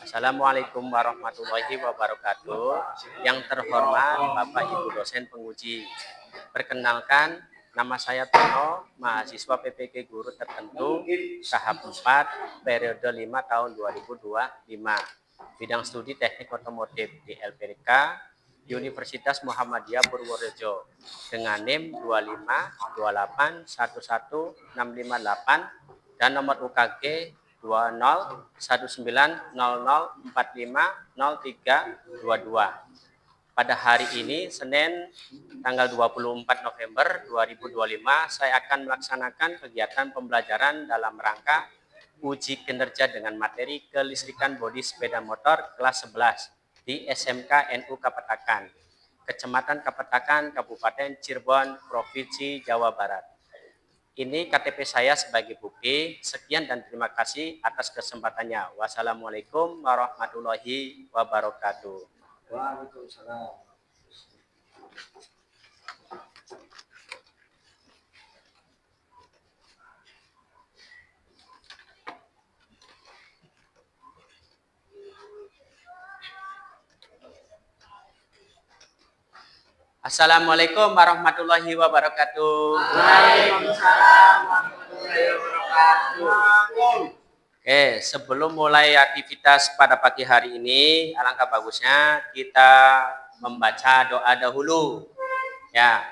Assalamualaikum warahmatullahi wabarakatuh. Yang terhormat Bapak Ibu dosen penguji. Perkenalkan, nama saya Tono, mahasiswa PPG Guru Tertentu tahap 4 periode 5 tahun 2025. Bidang studi Teknik Otomotif di LPDK Universitas Muhammadiyah Purworejo dengan NIM 2528116558 dan nomor UKG 201900450322. Pada hari ini, Senin, tanggal 24 November 2025, saya akan melaksanakan kegiatan pembelajaran dalam rangka uji kinerja dengan materi kelistrikan bodi sepeda motor kelas 11 di SMK NU Kapetakan, Kecamatan Kapetakan, Kabupaten Cirebon, Provinsi Jawa Barat. Ini KTP saya sebagai bukti. Sekian dan terima kasih atas kesempatannya. Wassalamualaikum warahmatullahi wabarakatuh. Waalaikumsalam. Assalamualaikum warahmatullahi wabarakatuh. Waalaikumsalam warahmatullahi wabarakatuh. Oke, sebelum mulai aktivitas pada pagi hari ini, alangkah bagusnya kita membaca doa dahulu. Ya,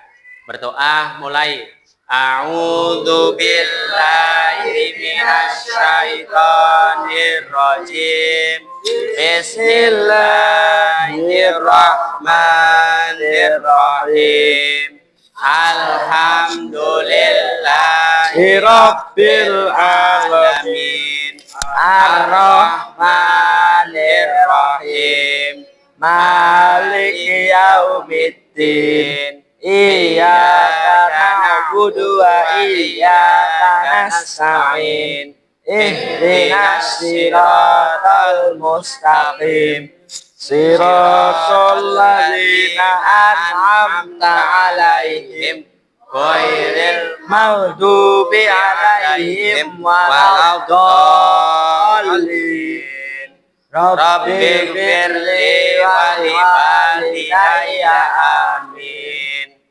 berdoa mulai. A'udzu billahi minasyaitonir rajim. Bismillahirrahmanirrahim. Alhamdulillahi rabbil alamin. Ar-Rahmanir-Rahim. Maliki yaumiddin. Iyyaka na'budu wa iyyaka nasta'in. Ihdinas siratal mustaqim. Siratal ladzina an'amta 'alaihim ghairil maghdubi 'alaihim waladdallin. Rabbighfirli wa liwalidayya amin.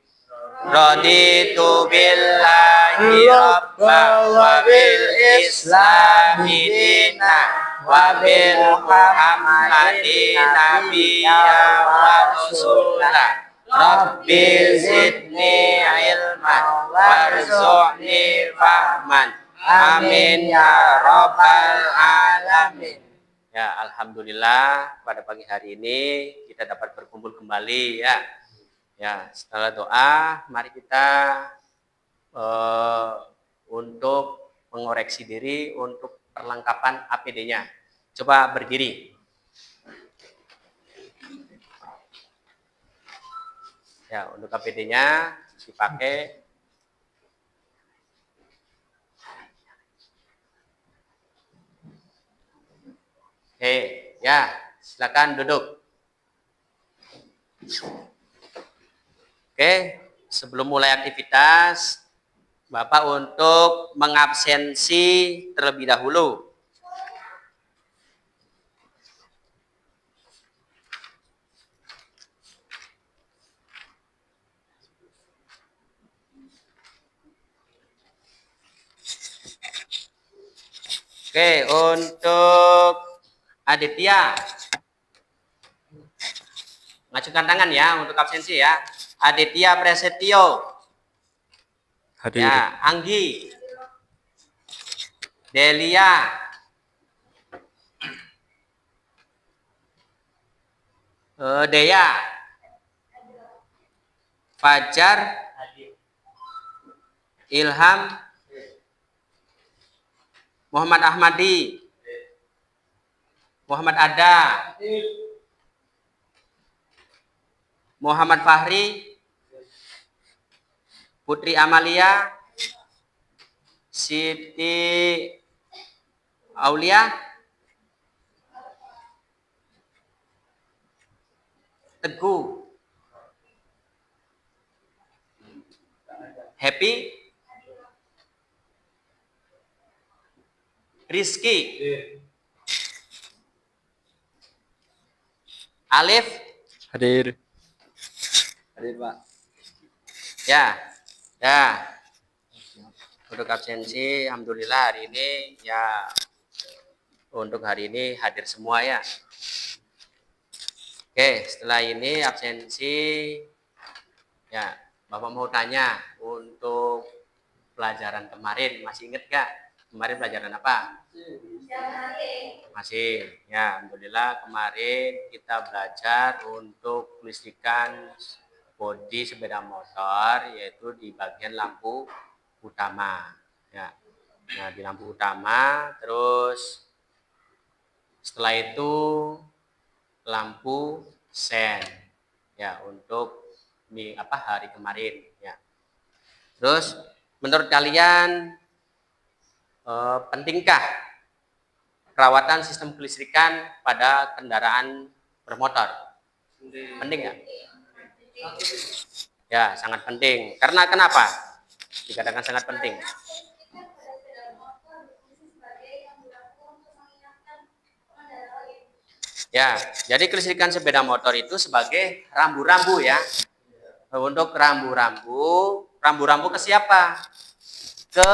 Raditu billahi rabba wa bil islami dina wa bil muhammadin nabiyya wa rasulah. Rabbi zidni ilman warzuqni fahman. Amin ya rabbal alamin. Ya, alhamdulillah pada pagi hari ini kita dapat berkumpul kembali ya. Ya, setelah doa, mari kita untuk mengoreksi diri untuk perlengkapan APD-nya. Coba berdiri. Ya, untuk APD-nya dipakai. Oke, ya, silakan duduk. Oke, sebelum mulai aktivitas, Bapak untuk mengabsensi terlebih dahulu. Oke, untuk Aditya, ngajukan tangan ya untuk absensi ya. Aditya Prasetyo. Hadir. Ya, Anggi. Delia. Dea. Fajar. Ilham. Muhammad Ahmadi. Muhammad Ada. Muhammad Fahri. Putri Amalia. Siti Aulia. Teguh. Happy. Rizky. Alif. Hadir. Hadir, Pak. Ya. Ya. Untuk absensi, alhamdulillah hari ini ya, untuk hari ini hadir semua ya. Oke, setelah ini absensi ya, Bapak mau tanya untuk pelajaran kemarin, masih inget gak? Kemarin pelajaran apa? Masih. Ya, alhamdulillah kemarin kita belajar untuk kelistrikan bodi sepeda motor, yaitu di bagian lampu utama. Ya. Nah, di lampu utama, terus setelah itu lampu sen. Ya, untuk hari kemarin. Ya. Terus menurut kalian pentingkah perawatan sistem kelistrikan pada kendaraan bermotor? Penting nggak? Ya, sangat penting. Karena kenapa dikatakan sangat penting? Ya, jadi kelistrikan sepeda motor itu sebagai rambu-rambu ya. Untuk rambu-rambu ke siapa? Ke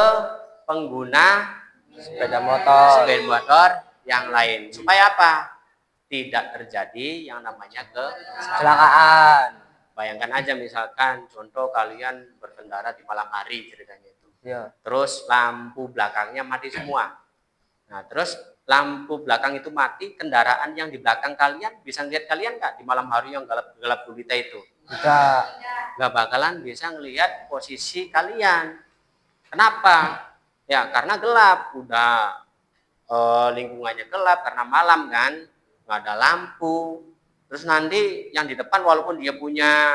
pengguna Sepeda motor. yang lain. Supaya apa? Tidak terjadi yang namanya Kecelakaan. Bayangkan aja misalkan contoh kalian berkendara di malam hari ceritanya itu. Ya. Terus lampu belakangnya mati semua. Nah, terus lampu belakang itu mati, kendaraan yang di belakang kalian bisa ngeliat kalian nggak di malam hari yang gelap gulita itu? Bisa. Nggak bakalan bisa ngelihat posisi kalian. Kenapa? Ya karena gelap, udah lingkungannya gelap karena malam kan, nggak ada lampu. Terus nanti yang di depan walaupun dia punya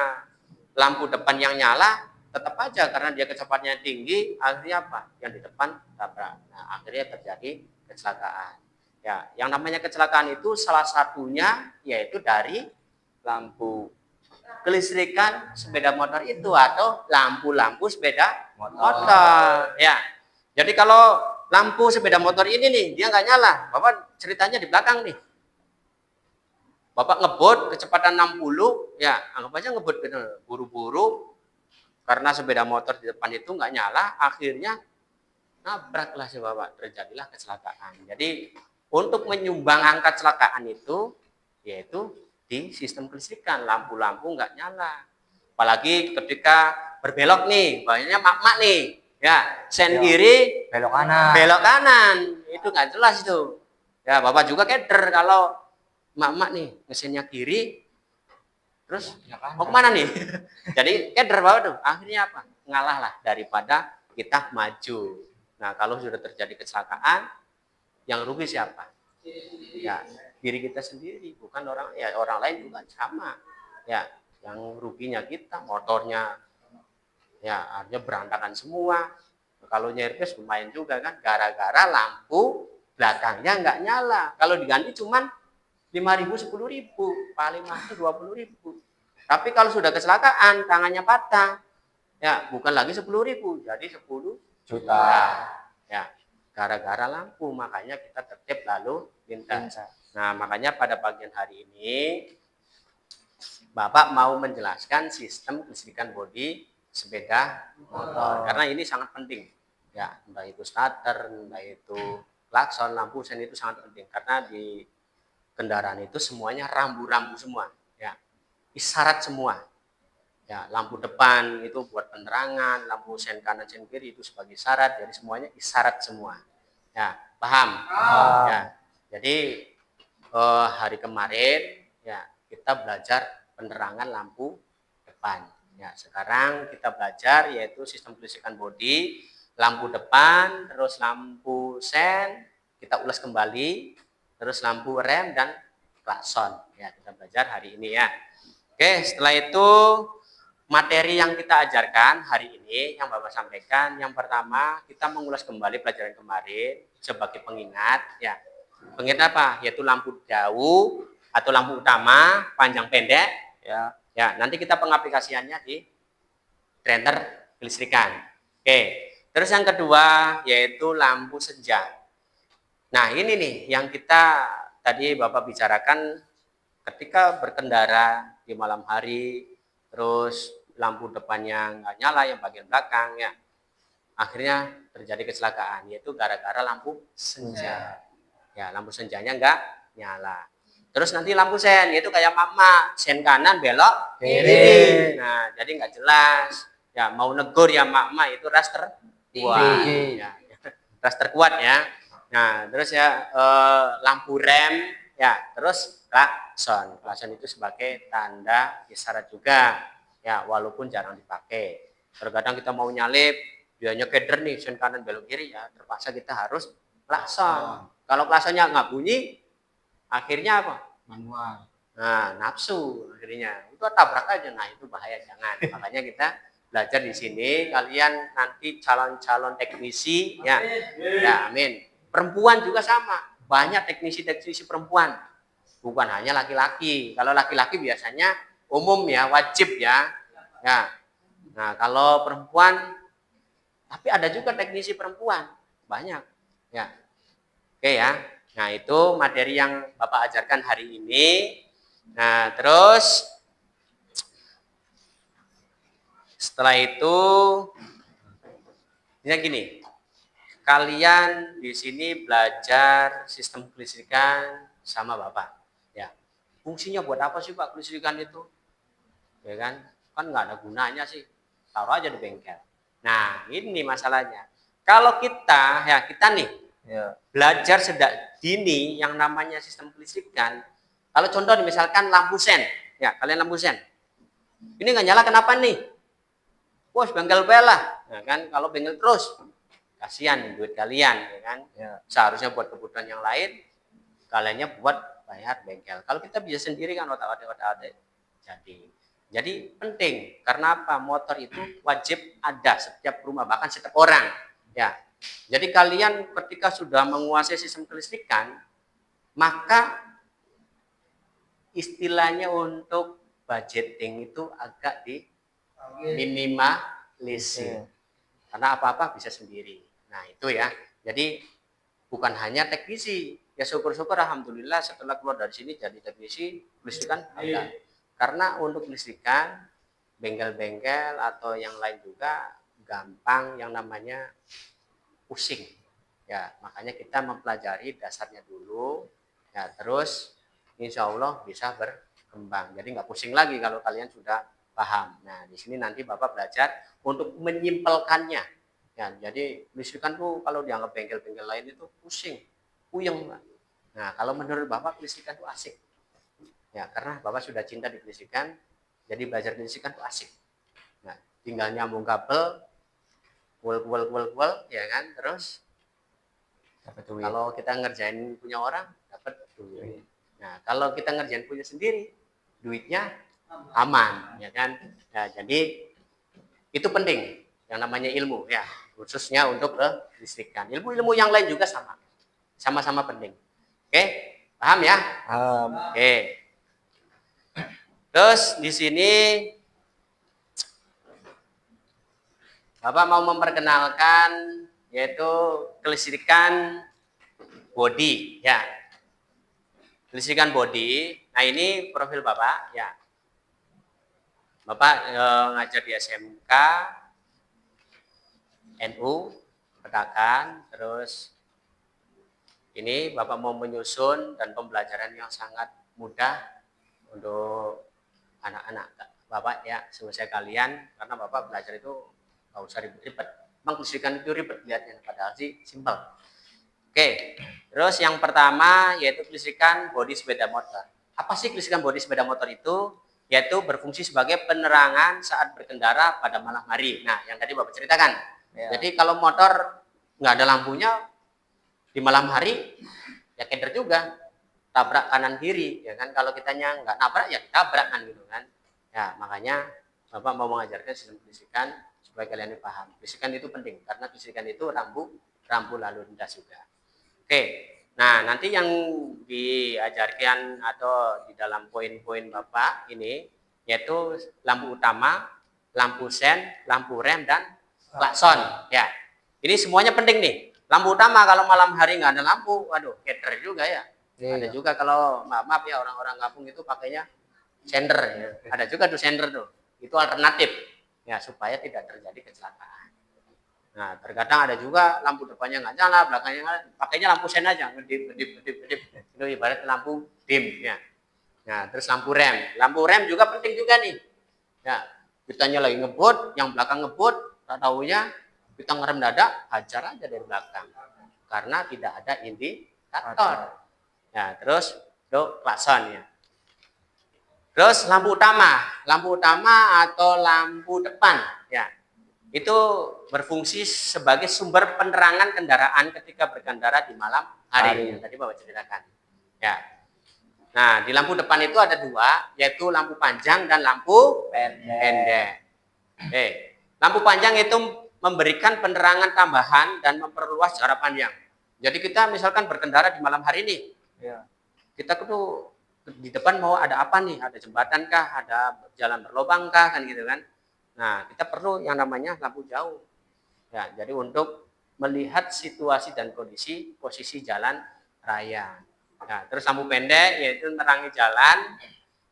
lampu depan yang nyala, tetap aja karena dia kecepatannya tinggi, akhirnya apa? Yang di depan tabrak. Nah, akhirnya terjadi kecelakaan. Ya, yang namanya kecelakaan itu salah satunya yaitu dari lampu kelistrikan sepeda motor itu atau lampu-lampu sepeda motor. Ya. Jadi kalau lampu sepeda motor ini nih dia nggak nyala, Bapak ceritanya di belakang nih. Bapak ngebut kecepatan 60, ya anggap aja ngebut buru-buru karena sepeda motor di depan itu nggak nyala, akhirnya nabraklah si Bapak, terjadilah kecelakaan. Jadi untuk menyumbang angka kecelakaan itu yaitu di sistem kelistrikan, lampu-lampu nggak nyala. Apalagi ketika berbelok nih, banyak mak-mak nih, ya sen kiri, belok kanan, itu nggak jelas itu. Ya Bapak juga keder kalau mak-mak nih mesinnya kiri, terus mau kemana nih? Jadi keder Bapak tuh, akhirnya apa? Ngalah lah daripada kita maju. Nah kalau sudah terjadi kecelakaan, yang rugi siapa? Ya diri kita sendiri, bukan orang lain juga sama. Ya yang ruginya kita, motornya ya artinya berantakan semua. Kalau nyervis lumayan juga kan, gara-gara lampu belakangnya nggak nyala. Kalau diganti cuman 5.000, 10.000, paling mahal 20.000. Tapi kalau sudah kecelakaan, tangannya patah, ya bukan lagi 10.000, jadi 10 juta. Ya, gara-gara lampu, makanya kita tertib lalu lintas. Nah, makanya pada bagian hari ini, Bapak mau menjelaskan sistem kelistrikan bodi sepeda motor. Karena ini sangat penting. Ya, entah itu starter, entah itu klakson, lampu sen itu sangat penting. Karena di kendaraan itu semuanya rambu-rambu semua. Ya, isyarat semua. Ya, lampu depan itu buat penerangan, lampu sen kanan sen kiri itu sebagai isyarat, jadi semuanya isyarat semua. Ya, paham? Ya, jadi hari kemarin ya kita belajar penerangan lampu depan. Ya, sekarang kita belajar yaitu sistem kelistrikan bodi, lampu depan, terus lampu sen, kita ulas kembali, terus lampu rem dan klakson. Ya, kita belajar hari ini ya. Oke, setelah itu materi yang kita ajarkan hari ini yang Bapak sampaikan, yang pertama kita mengulas kembali pelajaran kemarin sebagai pengingat ya. Pengingat apa? Yaitu lampu jauh atau lampu utama, panjang pendek ya. Ya, nanti kita pengaplikasiannya di trenter kelistrikan. Oke. Terus yang kedua yaitu lampu senja. Nah, ini nih yang kita tadi Bapak bicarakan ketika berkendara di malam hari, terus lampu depannya nggak nyala, yang bagian belakang ya, akhirnya terjadi kecelakaan, yaitu gara-gara lampu senja. Ya, lampu senjanya nggak nyala. Terus nanti lampu sen, yaitu kayak mama, sen kanan belok kiri. Nah, jadi nggak jelas. Ya, mau negur ya mama itu ras terkuat. Ya, ras terkuat ya. Nah, terus ya lampu rem, ya, terus klakson. Klakson itu sebagai tanda isyarat juga. Ya, walaupun jarang dipakai. Terkadang kita mau nyalip, dianya keder nih, sen kanan belok kiri ya, terpaksa kita harus klakson. Kalau klaksonnya nggak bunyi, akhirnya apa? Manual. Nah, nafsu akhirnya. Itu tabrak aja. Nah, itu bahaya, jangan. Makanya kita belajar di sini, kalian nanti calon-calon teknisi ya. Ya, amin. Perempuan juga sama. Banyak teknisi-teknisi perempuan. Bukan hanya laki-laki. Kalau laki-laki biasanya umum ya, wajib ya. Ya. Nah, kalau perempuan, tapi ada juga teknisi perempuan. Banyak. Ya. Oke ya. Nah, itu materi yang Bapak ajarkan hari ini. Nah, terus setelah itu ya gini. Kalian di sini belajar sistem kelistrikan sama Bapak. Ya. Fungsinya buat apa sih Pak kelistrikan itu? Ya kan? Kan nggak ada gunanya sih. Taruh aja di bengkel. Nah, ini masalahnya. Kalau kita nih belajar sejak dini yang namanya sistem kelistrikan. Kalau contoh misalkan lampu sen, ya kalian lampu sen, ini nggak nyala kenapa nih? Bos bengkel belah, nah, kan kalau bengkel terus, kasihan duit kalian, ya kan? Ya. Seharusnya buat kebutuhan yang lain, kaliannya buat bayar bengkel. Kalau kita bisa sendiri kan otak-otak jadi penting karena apa? Motor itu wajib ada setiap rumah bahkan setiap orang, ya. Jadi kalian ketika sudah menguasai sistem kelistrikan, maka istilahnya untuk budgeting itu agak diminimalisir. Karena apa-apa bisa sendiri. Nah, itu ya. Jadi bukan hanya teknisi. Ya syukur-syukur alhamdulillah setelah keluar dari sini jadi teknisi kelistrikan ada. Karena untuk kelistrikan bengkel-bengkel atau yang lain juga gampang yang namanya pusing. Ya, makanya kita mempelajari dasarnya dulu. Ya, terus insya Allah bisa berkembang. Jadi nggak pusing lagi kalau kalian sudah paham. Nah, di sini nanti Bapak belajar untuk menyimpelkannya. Ya, jadi kelistrikan tuh kalau dianggap bengkel-bengkel lain itu pusing, puyeng. Nah, kalau menurut Bapak kelistrikan itu asik. Ya, karena Bapak sudah cinta di kelistrikan, jadi belajar kelistrikan itu asik. Nah, tinggal nyambung kabel, kuel, ya kan, terus dapat duit. Kalau kita ngerjain punya orang, dapat duit. Nah, kalau kita ngerjain punya sendiri, duitnya aman, ya kan? Nah, jadi itu penting, yang namanya ilmu, ya, khususnya untuk kelistrikan. Ilmu-ilmu yang lain juga sama-sama penting. Oke, paham ya? Paham. Oke. Terus di sini Bapak mau memperkenalkan yaitu kelistrikan body, ya. Kelistrikan body. Nah, ini profil Bapak, ya. Bapak ngajar di SMK NU Pedakan, terus ini Bapak mau menyusun dan pembelajaran yang sangat mudah untuk anak-anak Bapak ya, selesai kalian, karena Bapak belajar itu nggak usah ribet-ribet. Memang kelistrikan itu ribet lihatnya, padahal sih simpel. Oke, terus yang pertama yaitu kelistrikan bodi sepeda motor. Apa sih kelistrikan bodi sepeda motor itu? Yaitu berfungsi sebagai penerangan saat berkendara pada malam hari. Nah, yang tadi Bapak ceritakan. Ya. Jadi kalau motor nggak ada lampunya di malam hari, ya keder juga. Tabrak kanan kiri, ya kan? Kalau kitanya nggak nabrak, ya tabrak kan gitu kan. Ya, makanya Bapak mau mengajarkan sistem kelistrikan supaya kalian paham. Kelistrikan itu penting karena kelistrikan itu rambu lalu lintas juga. Oke, nah nanti yang diajarkan atau di dalam poin-poin Bapak ini yaitu lampu utama, lampu sen, lampu rem, dan klakson. Ya, ini semuanya penting nih. Lampu utama kalau malam hari nggak ada lampu, waduh, keder juga ya. Ada juga kalau maaf ya orang-orang kampung itu pakainya sender ya. Ada juga tuh sender tuh. Itu alternatif ya supaya tidak terjadi kecelakaan. Nah, terkadang ada juga lampu depannya nggak nyala, belakangnya nyala, pakainya lampu sen aja, ngedip. Itu ibarat lampu dim ya. Nah, terus lampu rem. Lampu rem juga penting juga nih. Ya, kitanya lagi ngebut, yang belakang ngebut, tak taunya kita ngerem dadak, hajar aja dari belakang. Karena tidak ada indikator. Ya, terus itu klakson ya. Terus lampu utama atau lampu depan ya. Itu berfungsi sebagai sumber penerangan kendaraan ketika berkendara di malam hari. Tadi Bapak ceritakan. Ya. Nah, di lampu depan itu ada dua, yaitu lampu panjang dan lampu pendek. Lampu panjang itu memberikan penerangan tambahan dan memperluas jarak panjang. Jadi kita misalkan berkendara di malam hari nih, kita tuh di depan mau ada apa nih? Ada jembatan kah? Ada jalan berlobang kah? Kan gitu kan? Nah, kita perlu yang namanya lampu jauh. Ya, jadi untuk melihat situasi dan kondisi posisi jalan raya. Nah, terus lampu pendek yaitu menerangi jalan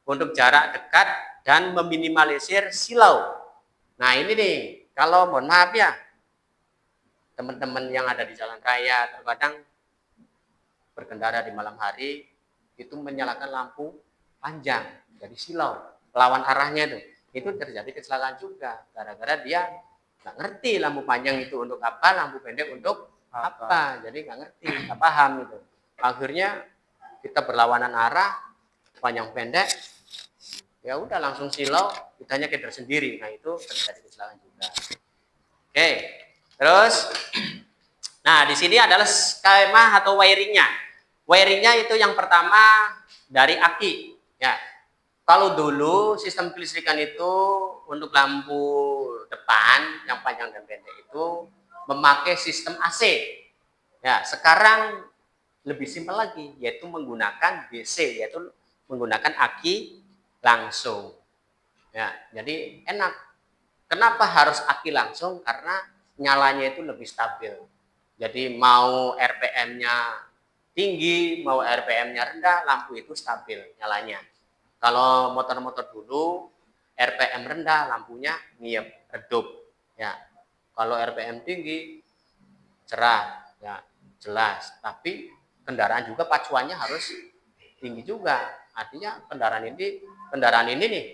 untuk jarak dekat dan meminimalisir silau. Nah, ini nih, kalau mohon maaf ya, teman-teman yang ada di jalan raya terkadang berkendara di malam hari itu menyalakan lampu panjang, jadi silau, lawan arahnya itu terjadi kecelakaan juga gara-gara dia nggak ngerti lampu panjang itu untuk apa, lampu pendek untuk apa, jadi nggak ngerti, nggak paham itu. Akhirnya kita berlawanan arah, panjang pendek, ya udah langsung silau, kitanya keder sendiri. Nah itu terjadi kecelakaan juga. Oke, terus, nah di sini adalah skema atau wiringnya. Wiringnya itu yang pertama dari aki. Ya, kalau dulu sistem kelistrikan itu untuk lampu depan yang panjang dan pendek itu memakai sistem AC. Ya, sekarang lebih simpel lagi, yaitu menggunakan DC, yaitu menggunakan aki langsung. Ya, jadi enak. Kenapa harus aki langsung? Karena nyalanya itu lebih stabil. Jadi mau RPM-nya tinggi, mau RPM-nya rendah, lampu itu stabil nyalanya. Kalau motor-motor dulu RPM rendah, lampunya ngiyep, redup. Ya, kalau RPM tinggi, cerah, ya jelas. Tapi kendaraan juga pacuannya harus tinggi juga. Artinya kendaraan ini nih,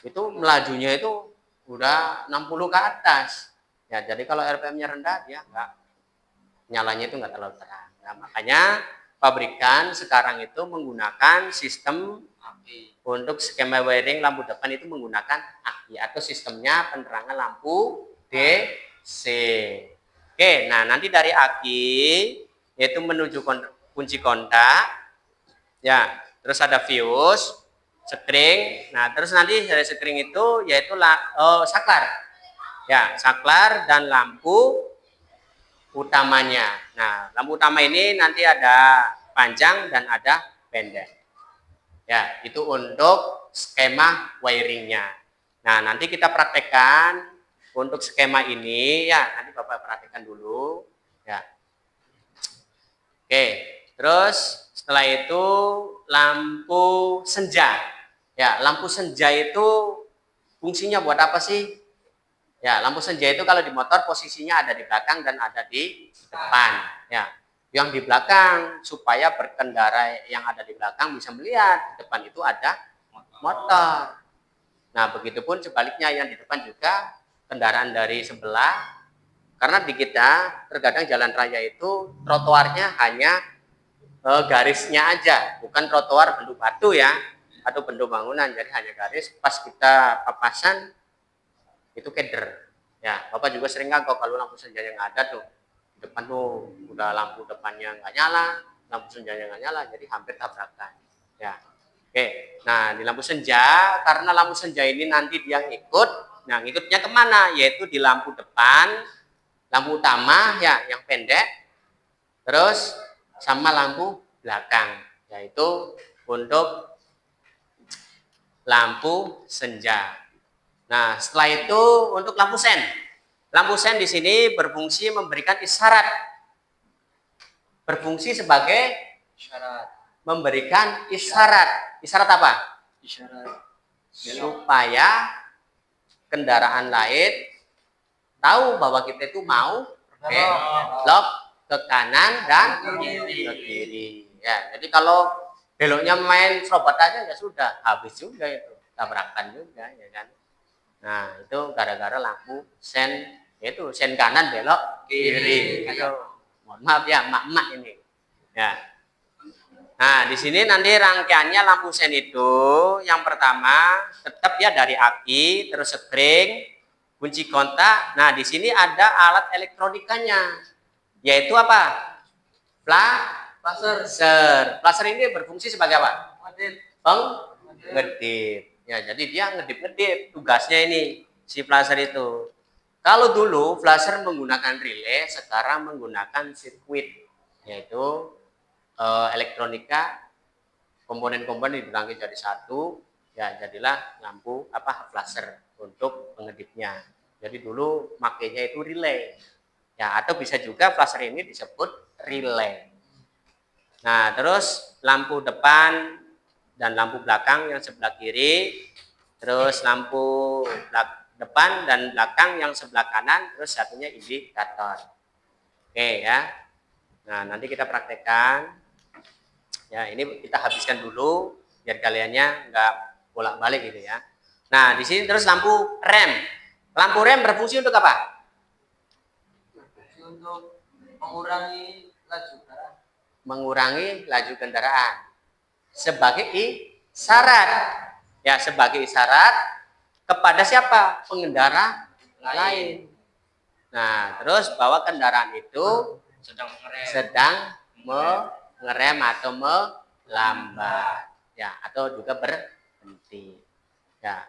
itu melajunya itu udah 60 ke atas. Ya, jadi kalau RPM-nya rendah, dia nyalanya itu nggak terlalu terang. Nah, makanya pabrikan sekarang itu menggunakan sistem untuk skema wiring lampu depan itu menggunakan aki atau sistemnya penerangan lampu DC. Oke, nah nanti dari aki yaitu menuju kunci kontak, ya, terus ada fuse, sekring. Nah, terus nanti dari sekring itu yaitu saklar, ya, saklar dan lampu utamanya. Nah, lampu utama ini nanti ada panjang dan ada pendek. Ya, itu untuk skema wiringnya. Nah, nanti kita praktekkan untuk skema ini ya, nanti Bapak praktekkan dulu ya. Oke, terus setelah itu lampu senja. Ya, lampu senja itu fungsinya buat apa sih? Ya, lampu senja itu kalau di motor posisinya ada di belakang dan ada di depan. Ya, yang di belakang supaya berkendara yang ada di belakang bisa melihat di depan itu ada motor. Nah, begitupun sebaliknya yang di depan juga kendaraan dari sebelah. Karena di kita terkadang jalan raya itu trotoarnya hanya garisnya aja, bukan trotoar bentuk batu ya atau bentuk bangunan, jadi hanya garis. Pas kita papasan itu keder. Ya, Bapak juga sering kan kalau lampu senja yang ada tuh di depan tuh udah lampu depannya nggak nyala, lampu senjanya nggak nyala, jadi hampir tabrakan. Ya, oke. Nah di lampu senja, karena lampu senja ini nanti dia ngikut, nah ngikutnya kemana? Yaitu di lampu depan, lampu utama ya yang pendek, terus sama lampu belakang, yaitu untuk lampu senja. Nah, setelah itu untuk lampu sen. Lampu sen di sini berfungsi memberikan isyarat. Berfungsi sebagai memberikan isyarat. Isyarat apa? Isyarat. Supaya kendaraan lain tahu bahwa kita itu mau belok ke kanan dan ke kiri. Ya, jadi kalau beloknya main serobot aja ya sudah, habis juga itu, tabrakan juga ya kan. Nah, itu gara-gara lampu sen, yaitu sen kanan belok kiri. Itu, mohon maaf ya, mak-mak ini. Ya. Nah, di sini nanti rangkaiannya lampu sen itu yang pertama tetap ya dari aki, terus sekring, kunci kontak. Nah, di sini ada alat elektronikanya, yaitu apa? Plaser. Plaser ini berfungsi sebagai apa? Pengedip. Ya, jadi dia ngedip-ngedip. Tugasnya ini si plaser itu. Kalau dulu flasher menggunakan relay, sekarang menggunakan sirkuit, yaitu elektronika, komponen-komponen dibangkit jadi satu, ya jadilah lampu flasher untuk pengedipnya. Jadi dulu makainya itu relay, ya atau bisa juga flasher ini disebut relay. Nah, terus lampu depan dan lampu belakang yang sebelah kiri, terus lampu depan dan belakang yang sebelah kanan, terus satunya indikator. Oke ya. Nah, nanti kita praktekkan. Ya, ini kita habiskan dulu biar kaliannya nggak bolak-balik gitu ya. Nah, di sini terus lampu rem. Lampu rem berfungsi untuk apa? Untuk mengurangi laju kendaraan. Mengurangi laju kendaraan. Sebagai isyarat. Ya, sebagai isyarat kepada siapa? Pengendara lain. Nah, terus bahwa kendaraan itu sedang mengerem atau melambat, ya, atau juga berhenti. Ya.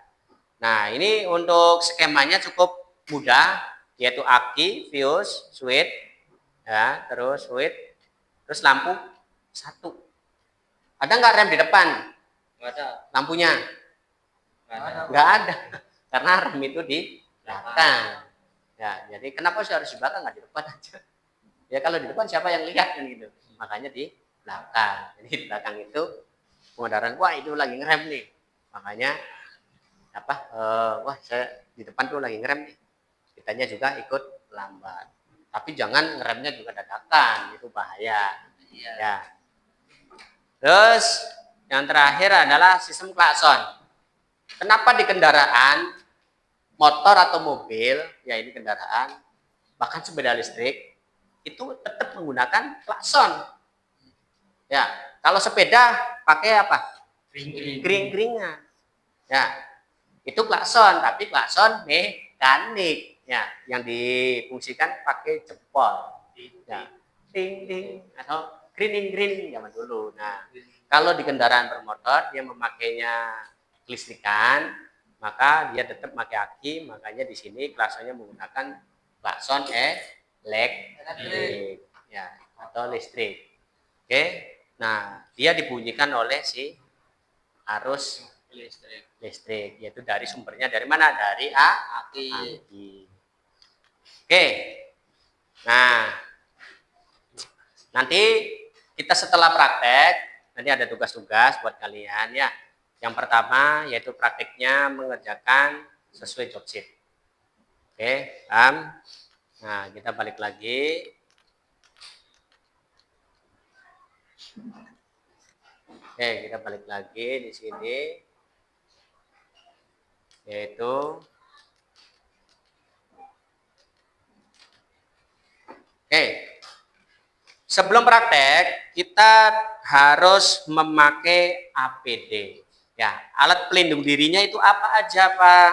Nah, ini untuk skemanya cukup mudah, yaitu aki, fuse, switch, ya, terus switch, terus lampu satu. Ada nggak rem di depan? Nggak ada. Lampunya? Nggak ada. Karena rem itu di belakang. Ya, jadi kenapa sih harus di belakang, nggak di depan aja? Ya kalau di depan siapa yang lihat kan gitu. Makanya di belakang. Jadi di belakang itu pengendaraan, wah itu lagi ngerem nih. Makanya wah saya di depan tuh lagi ngerem nih. Kitanya juga ikut lambat. Tapi jangan ngeremnya juga dadakan, itu bahaya. Ya. Terus yang terakhir adalah sistem klakson. Kenapa di kendaraan motor atau mobil, ya ini kendaraan, bahkan sepeda listrik, itu tetap menggunakan klakson. Ya, kalau sepeda pakai apa? Kering-keringan. Ya, itu klakson, tapi klakson mekanik. Ya, yang difungsikan pakai jempol. Ya, ting ting atau green zaman dulu. Nah, kalau di kendaraan bermotor dia memakainya kelistrikan, maka dia tetap pakai aki, makanya di sini klaksonnya menggunakan klakson elektrik, ya, atau listrik. Oke, nah dia dibunyikan oleh si arus listrik, yaitu dari sumbernya dari mana? Dari aki. Oke, nah nanti kita setelah praktek, nanti ada tugas-tugas buat kalian ya. Yang pertama yaitu prakteknya mengerjakan sesuai job sheet. Oke, paham? Nah, kita balik lagi. Oke, kita balik lagi di sini. Yaitu sebelum praktek kita harus memakai APD. Ya, alat pelindung dirinya itu apa aja, Pak?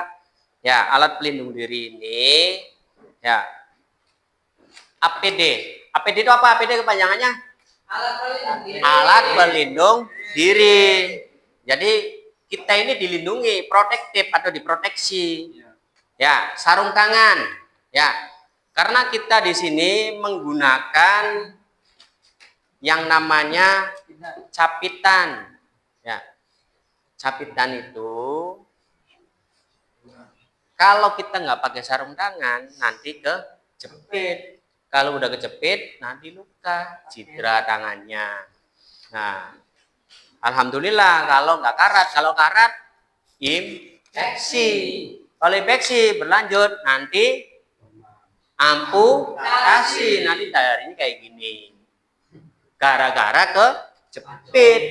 Ya, alat pelindung diri ini ya APD. APD itu apa? APD kepanjangannya? Alat pelindung diri. Jadi kita ini dilindungi, protektif atau diproteksi. Ya, sarung tangan. Ya. Karena kita di sini menggunakan yang namanya capitan. Ya. Capitan itu kalau kita nggak pakai sarung tangan nanti kejepit. Kalau udah kejepit nanti luka, cedera tangannya. Nah, Alhamdulillah kalau nggak karat. Kalau karat infeksi. Kalau infeksi berlanjut nanti amputasi. Nanti darinya kayak gini. Gara-gara kejepit.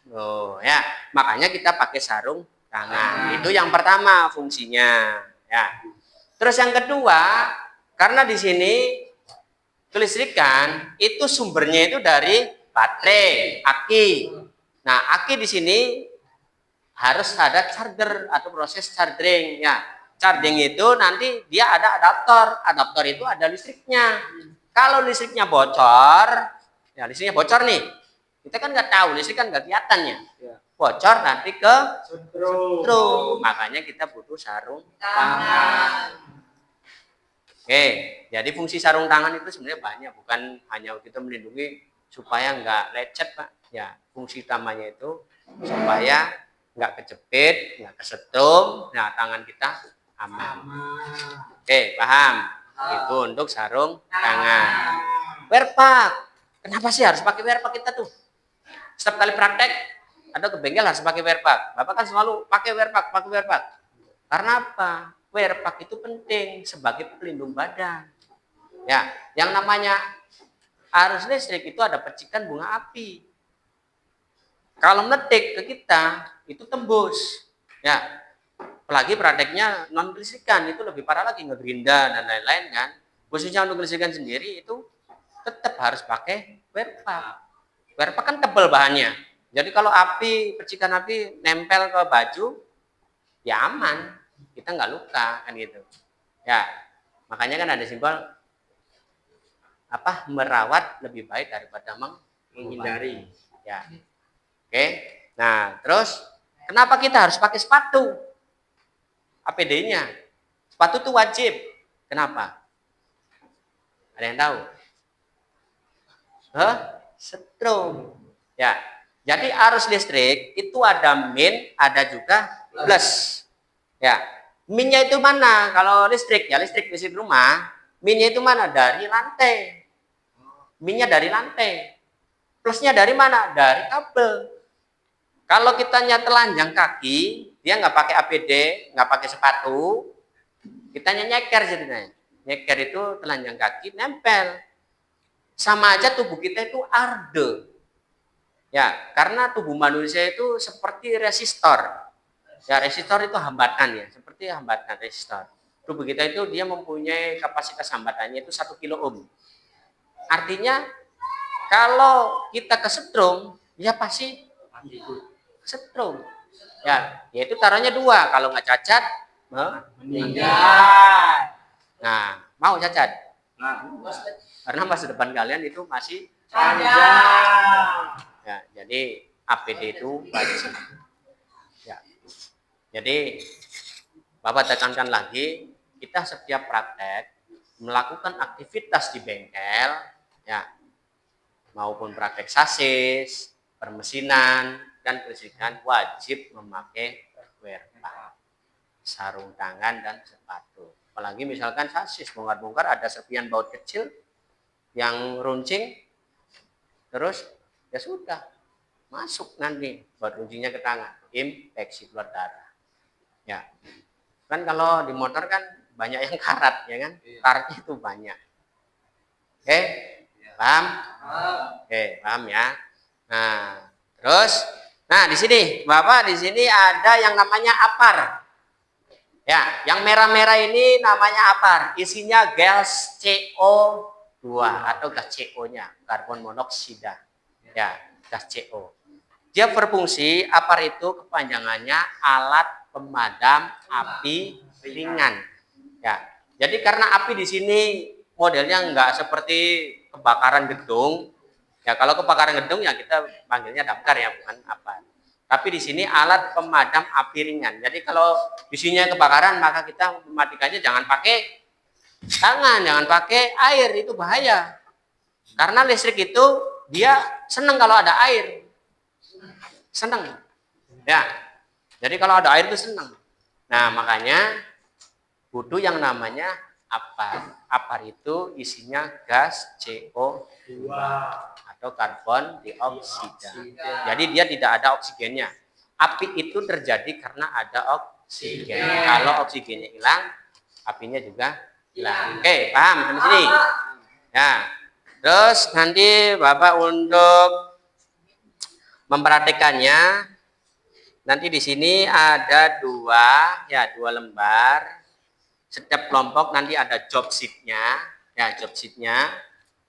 Oh ya, makanya kita pakai sarung tangan. Itu yang pertama fungsinya. Ya. Terus yang kedua, karena di sini kelistrikan itu sumbernya itu dari baterai, aki. Nah, aki di sini harus ada charger atau proses charging. Ya, charging itu nanti dia ada adaptor. Adaptor itu ada listriknya. Kalau listriknya bocor, ya listriknya bocor nih. Kita kan nggak tahu, listrik kan nggak kelihatannya. Bocor nanti ke setrum. Makanya kita butuh sarung tangan. Oke, jadi fungsi sarung tangan itu sebenarnya banyak, bukan hanya kita melindungi supaya nggak lecet, Pak. Ya, fungsi utamanya itu supaya nggak kejepit, nggak kesetrum, nah tangan kita aman. Oke, paham? Itu untuk sarung tangan. Werpak, kenapa sih harus pakai werpak kita tuh? Setiap kali praktek, ada ke bengkel harus pakai werpak. Bapak kan selalu pakai werpak, pakai werpak. Karena apa? Werpak itu penting sebagai pelindung badan. Ya, yang namanya arus listrik itu ada percikan bunga api. Kalau meletik ke kita itu tembus. Ya, apalagi prakteknya non kelistrikan itu lebih parah lagi, ngegerinda dan lain-lain kan. Khususnya untuk kelistrikan sendiri itu tetap harus pakai werpak. Werpak kan tebal bahannya. Jadi kalau api, percikan api nempel ke baju, ya aman. Kita nggak luka kan gitu. Ya, makanya kan ada simbol apa merawat lebih baik daripada menghindari. Ya, oke. Nah, terus kenapa kita harus pakai sepatu? APD-nya, sepatu itu wajib. Kenapa? Ada yang tahu? Setrum. Ya, jadi arus listrik itu ada min, ada juga plus. Ya, minnya itu mana? Kalau listrik, ya listrik rumah, minnya itu mana? Dari lantai. Minnya dari lantai. Plusnya dari mana? Dari kabel. Kalau kita telanjang kaki, dia nggak pakai APD, nggak pakai sepatu, kita nyeker jadinya. Nyeker itu telanjang kaki, nempel. Sama aja tubuh kita itu arde. Ya, karena tubuh manusia itu seperti resistor. Ya, resistor itu hambatan ya, seperti hambatan resistor. Tubuh kita itu dia mempunyai kapasitas hambatannya itu 1 kilo ohm. Artinya kalau kita kesetrum, ya pasti setrum. Ya, yaitu taruhnya 2. Kalau nggak cacat, meninggal. Nah, mau cacat? Karena masa depan kalian itu masih panjang. Ya, jadi APD itu wajib. Ya. Jadi Bapak tekankan lagi, kita setiap praktek melakukan aktivitas di bengkel, ya, maupun praktek sasis, permesinan, dan kelistrikan wajib memakai werpak, sarung tangan, dan sepatu. Apalagi misalkan sasis, bongkar-bongkar ada serpian baut kecil yang runcing, terus ya sudah, masuk nanti baut runcingnya ke tangan, infeksi keluar darah. Ya, kan kalau di motor kan banyak yang karat, ya kan? Karatnya itu banyak. Oke, paham? Oke, paham ya. Nah, terus, nah di sini, Bapak di sini ada yang namanya apar. Ya, yang merah-merah ini namanya apar. Isinya gas CO2 atau gas CO-nya, karbon monoksida. Ya, gas CO. Dia berfungsi, apar itu kepanjangannya alat pemadam api ringan. Ya, jadi karena api di sini modelnya enggak seperti kebakaran gedung. Ya, kalau kebakaran gedung ya kita panggilnya damkar ya, bukan apar. Tapi di sini alat pemadam api ringan. Jadi kalau di sini kebakaran maka kita mematikannya jangan pakai tangan, jangan pakai air, itu bahaya. Karena listrik itu dia senang kalau ada air. Senang. Ya. Jadi kalau ada air itu senang. Nah, makanya butuh yang namanya apar. Apar itu isinya gas CO2 atau karbon dioksida. Jadi dia tidak ada oksigennya. Api itu terjadi karena ada oksigen. Kalau oksigennya hilang, apinya juga hilang. Oke, paham sampai sini? Ya. Terus nanti Bapak untuk memperhatikannya, nanti di sini ada dua lembar. Setiap kelompok nanti ada job sheet-nya,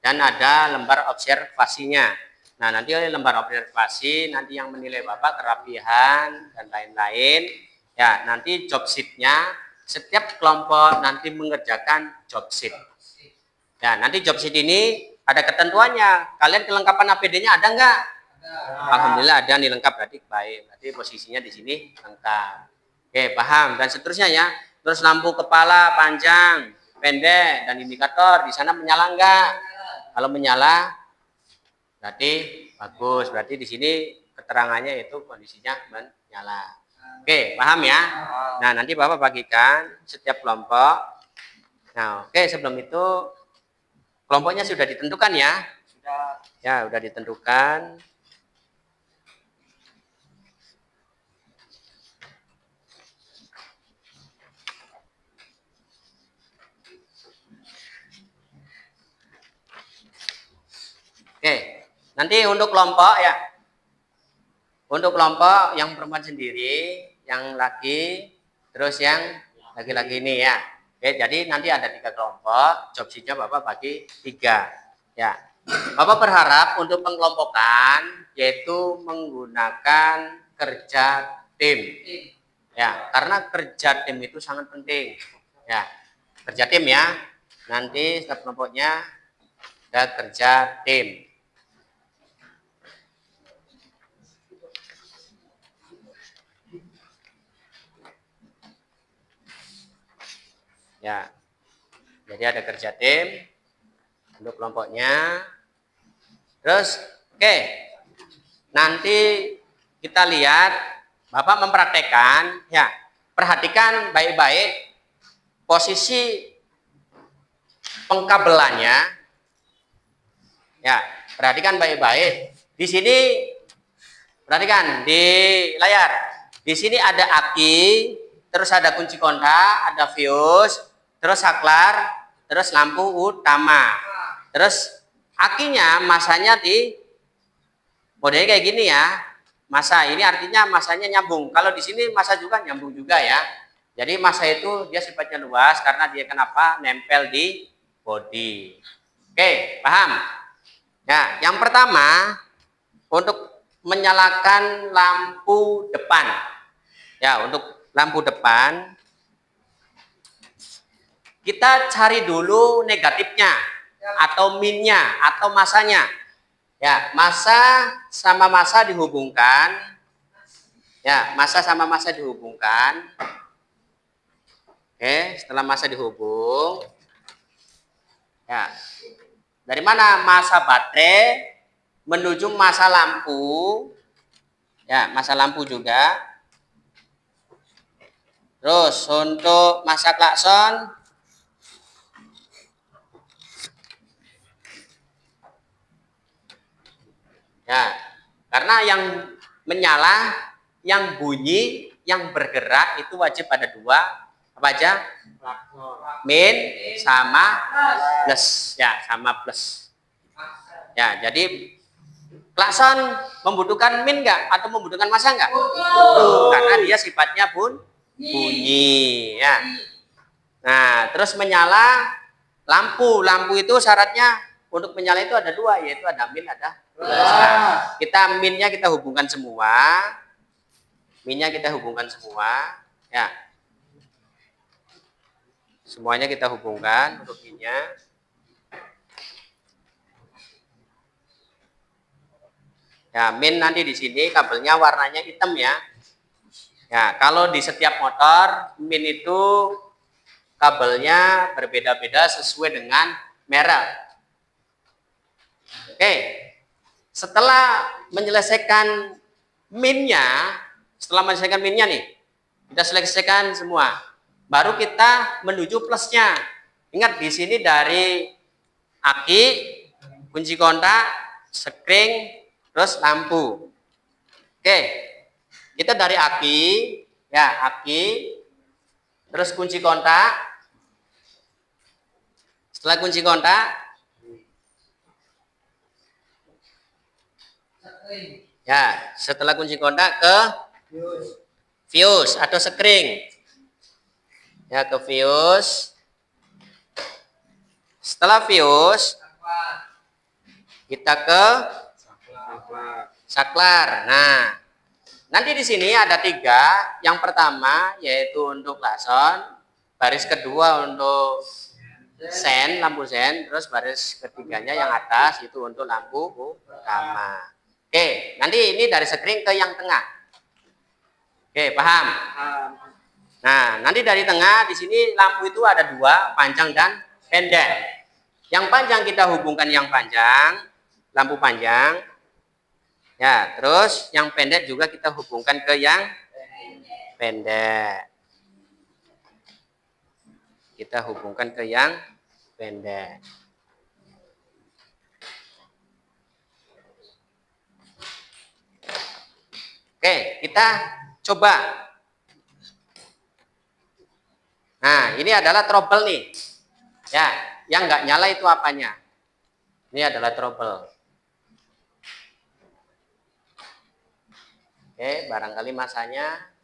dan ada lembar observasinya. Nah, nanti lembar observasi nanti yang menilai Bapak kerapihan dan lain-lain. Ya, nanti job sheet-nya setiap kelompok nanti mengerjakan job sheet. Ya, nanti job sheet ini ada ketentuannya. Kalian kelengkapan APD-nya ada enggak? Alhamdulillah ada nih, lengkap, berarti baik. Berarti posisinya di sini lengkap. Oke, paham dan seterusnya ya. Terus lampu kepala panjang, pendek dan indikator di sana menyala enggak? Kalau menyala berarti bagus. Berarti di sini keterangannya itu kondisinya menyala. Oke, paham ya? Nah, nanti Bapak bagikan setiap kelompok. Nah, oke, sebelum itu kelompoknya sudah ditentukan ya? Ya, sudah ditentukan. Oke, nanti untuk kelompok ya. Untuk kelompok yang perempuan sendiri, yang laki, terus yang laki-laki ini ya. Oke, jadi nanti ada 3 kelompok, job sheet-nya Bapak bagi 3. Ya. Bapak berharap untuk pengelompokan yaitu menggunakan kerja tim. Ya, karena kerja tim itu sangat penting. Ya. Kerja tim ya. Nanti setiap kelompoknya ada kerja tim. Ya, jadi ada kerja tim untuk kelompoknya. Terus, oke, nanti kita lihat, Bapak mempraktekkan, ya, perhatikan baik-baik posisi pengkabelannya. Ya, perhatikan baik-baik. Di sini, perhatikan di layar. Di sini ada aki, terus ada kunci kontak, ada fuse, terus saklar, terus lampu utama. Terus akinya masanya di modelnya kayak gini ya. Masa ini artinya masanya nyambung. Kalau di sini masa juga nyambung juga ya. Jadi masa itu dia sifatnya luas karena dia kenapa? Nempel di bodi. Oke, paham? Ya, yang pertama untuk menyalakan lampu depan. Ya, untuk lampu depan kita cari dulu negatifnya atau minnya atau masanya. Ya, masa sama masa dihubungkan. Ya, masa sama masa dihubungkan. Oke, setelah masa dihubung. Ya. Dari mana masa baterai menuju masa lampu? Ya, masa lampu juga. Terus untuk masa klakson, ya, karena yang menyala, yang bunyi, yang bergerak itu wajib ada 2. Apa aja? Min sama plus. Ya, sama plus. Ya, jadi klakson membutuhkan min enggak atau membutuhkan masa enggak? Karena dia sifatnya bunyi. Ya. Nah, terus menyala lampu. Lampu itu syaratnya untuk menyala itu ada 2, yaitu ada min, ada plus. Nah, kita minnya kita hubungkan semua. Minnya kita hubungkan semua. Ya. Semuanya kita hubungkan untuk minnya. Ya, min nanti di sini kabelnya warnanya hitam ya. Ya, kalau di setiap motor min itu kabelnya berbeda-beda sesuai dengan merek. Oke. Setelah menyelesaikan minnya, nih, kita selesaikan semua. Baru kita menuju plusnya. Ingat di sini dari aki, kunci kontak, sekring, terus lampu. Oke, kita dari aki, ya aki, terus kunci kontak. Setelah kunci kontak, ya setelah kunci kontak ke fuse atau sekring, ya ke fuse. Setelah fuse, kita ke saklar. Nah, nanti di sini ada 3. Yang pertama yaitu untuk klason, baris kedua untuk sen, lampu sen, terus baris ketiganya yang atas itu untuk lampu utama. Oke, nanti ini dari sekring ke yang tengah. Oke, paham? Nah, nanti dari tengah di sini lampu itu ada 2, panjang dan pendek. Yang panjang kita hubungkan yang panjang, lampu panjang. Ya, terus yang pendek juga kita hubungkan ke yang pendek. Kita hubungkan ke yang pendek. Oke, kita coba. Nah, ini adalah trouble nih. Ya, yang nggak nyala itu apanya? Ini adalah trouble. Oke, barangkali masanya.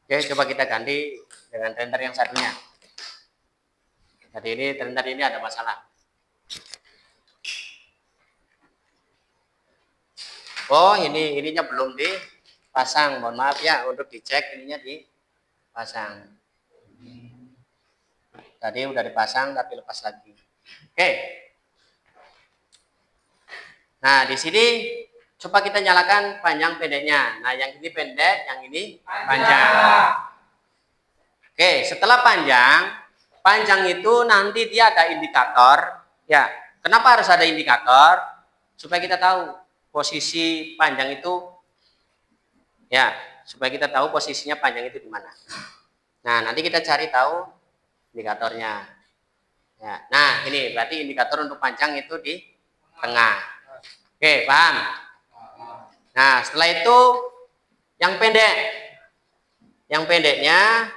Oke, coba kita ganti dengan render yang satunya. Jadi ini render ini ada masalah. Oh, ininya belum dipasang. Mohon maaf ya, untuk dicek ininya dipasang. Tadi udah dipasang tapi lepas lagi. Oke. Nah, di sini coba kita nyalakan panjang pendeknya. Nah, yang ini pendek, yang ini panjang. Oke, setelah panjang itu nanti dia ada indikator. Ya, kenapa harus ada indikator? Supaya kita tahu posisi panjang itu, ya, supaya kita tahu posisinya panjang itu di mana. Nah, nanti kita cari tahu indikatornya. Ya, nah ini berarti indikator untuk panjang itu di tengah. Oke, paham? Nah, setelah itu yang pendek. Yang pendeknya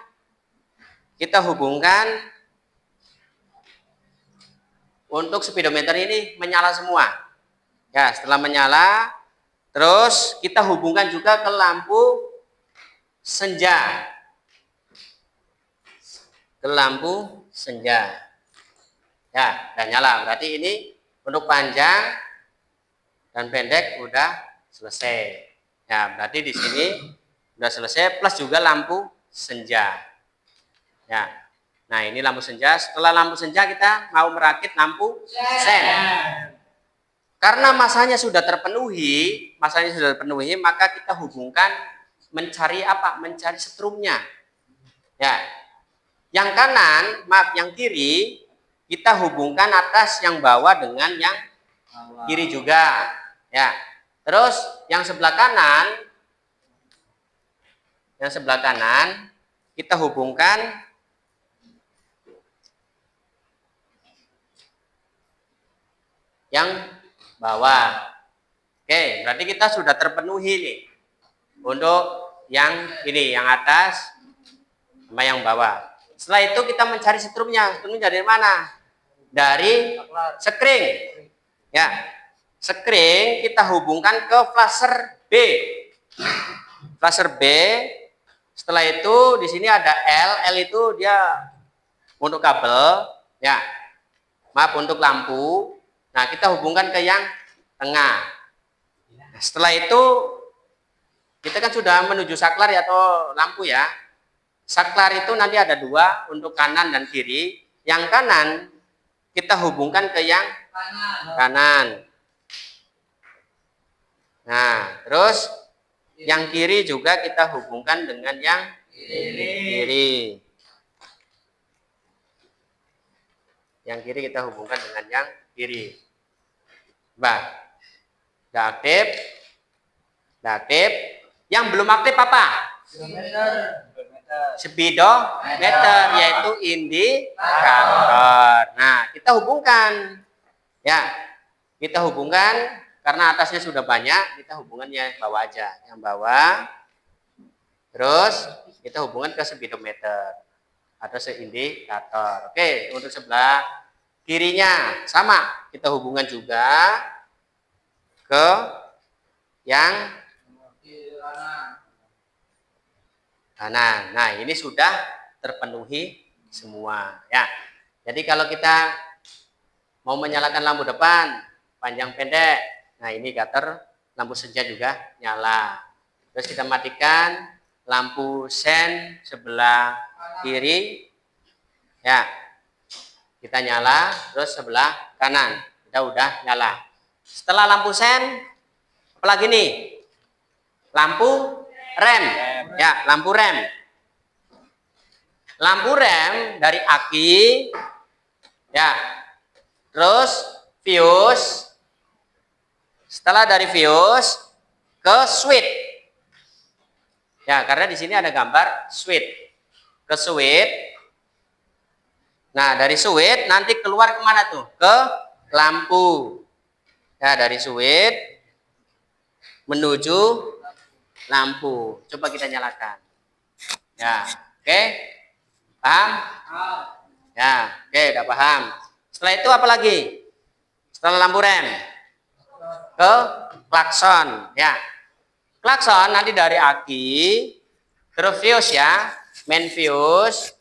kita hubungkan untuk speedometer ini menyala semua. Ya, setelah menyala, terus kita hubungkan juga ke lampu senja. Ke lampu senja. Ya, udah nyala. Berarti ini untuk panjang dan pendek udah selesai. Ya, berarti di sini udah selesai plus juga lampu senja. Ya. Nah, ini lampu senja. Setelah lampu senja kita mau merakit lampu sen. Karena masanya sudah terpenuhi, maka kita hubungkan mencari apa? Mencari setrumnya. Ya. Yang kanan, maaf, yang kiri kita hubungkan atas yang bawah dengan yang kiri juga. Ya. Terus yang sebelah kanan kita hubungkan yang bawah. Oke, berarti kita sudah terpenuhi nih untuk yang ini, yang atas sama yang bawah. Setelah itu kita mencari setrumnya. Setrumnya dari mana? Dari sekring. Ya, Sekring kita hubungkan ke flasher B. Flasher B. Setelah itu di sini ada L. L itu dia untuk kabel, ya. Maaf, untuk lampu. Nah, kita hubungkan ke yang tengah. Setelah itu kita kan sudah menuju saklar ya, atau lampu ya. Saklar itu nanti ada dua untuk kanan dan kiri. Yang kanan kita hubungkan ke yang kanan. Nah, terus yang kiri juga kita hubungkan dengan yang kiri. Yang kiri kita hubungkan dengan yang kiri. Bah, udah aktif. Udah aktif. Yang belum aktif apa? Speedometer, yaitu indikator. Nah, kita hubungkan. Ya, kita hubungkan karena atasnya sudah banyak, kita hubungan yang bawah aja. Yang bawah. Terus kita hubungan ke speedometer atau seindikator. Oke, untuk sebelah kirinya sama, kita hubungan juga ke yang kanan. Nah, ini sudah terpenuhi semua ya. Jadi kalau kita mau menyalakan lampu depan panjang pendek, nah ini indikator lampu senja juga nyala. Terus kita matikan lampu sen sebelah kiri, ya, kita nyala. Terus sebelah kanan kita udah nyala. Setelah lampu sen, apalagi nih? Lampu rem, ya, lampu rem. Lampu rem dari aki, ya, terus fuse. Setelah dari fuse ke switch. Ya, karena di sini ada gambar switch. Ke switch. Nah, dari switch nanti keluar kemana tuh? Ke lampu. Ya, dari switch menuju lampu. Coba kita nyalakan. Ya, oke. Paham? Ya, oke, udah paham. Setelah itu apa lagi? Setelah lampu rem. Ke klakson, ya. Klakson nanti dari aki, terus fuse ya, main fuse,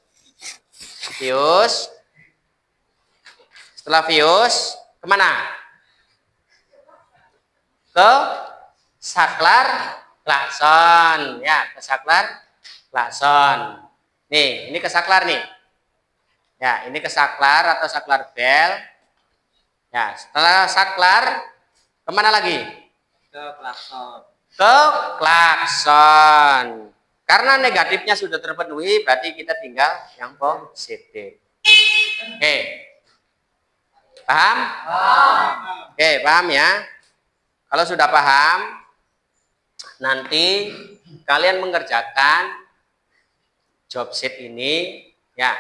setelah fuse kemana? Ke saklar klakson, ya, ke saklar klakson. Nih, ini ke saklar nih, ya, ini ke saklar atau saklar bel, ya. Setelah saklar kemana lagi? Ke klakson. Ke klakson. Karena negatifnya sudah terpenuhi, berarti kita tinggal yang positif. Oke. Paham? Oke, paham ya? Kalau sudah paham, nanti kalian mengerjakan job sheet ini, ya.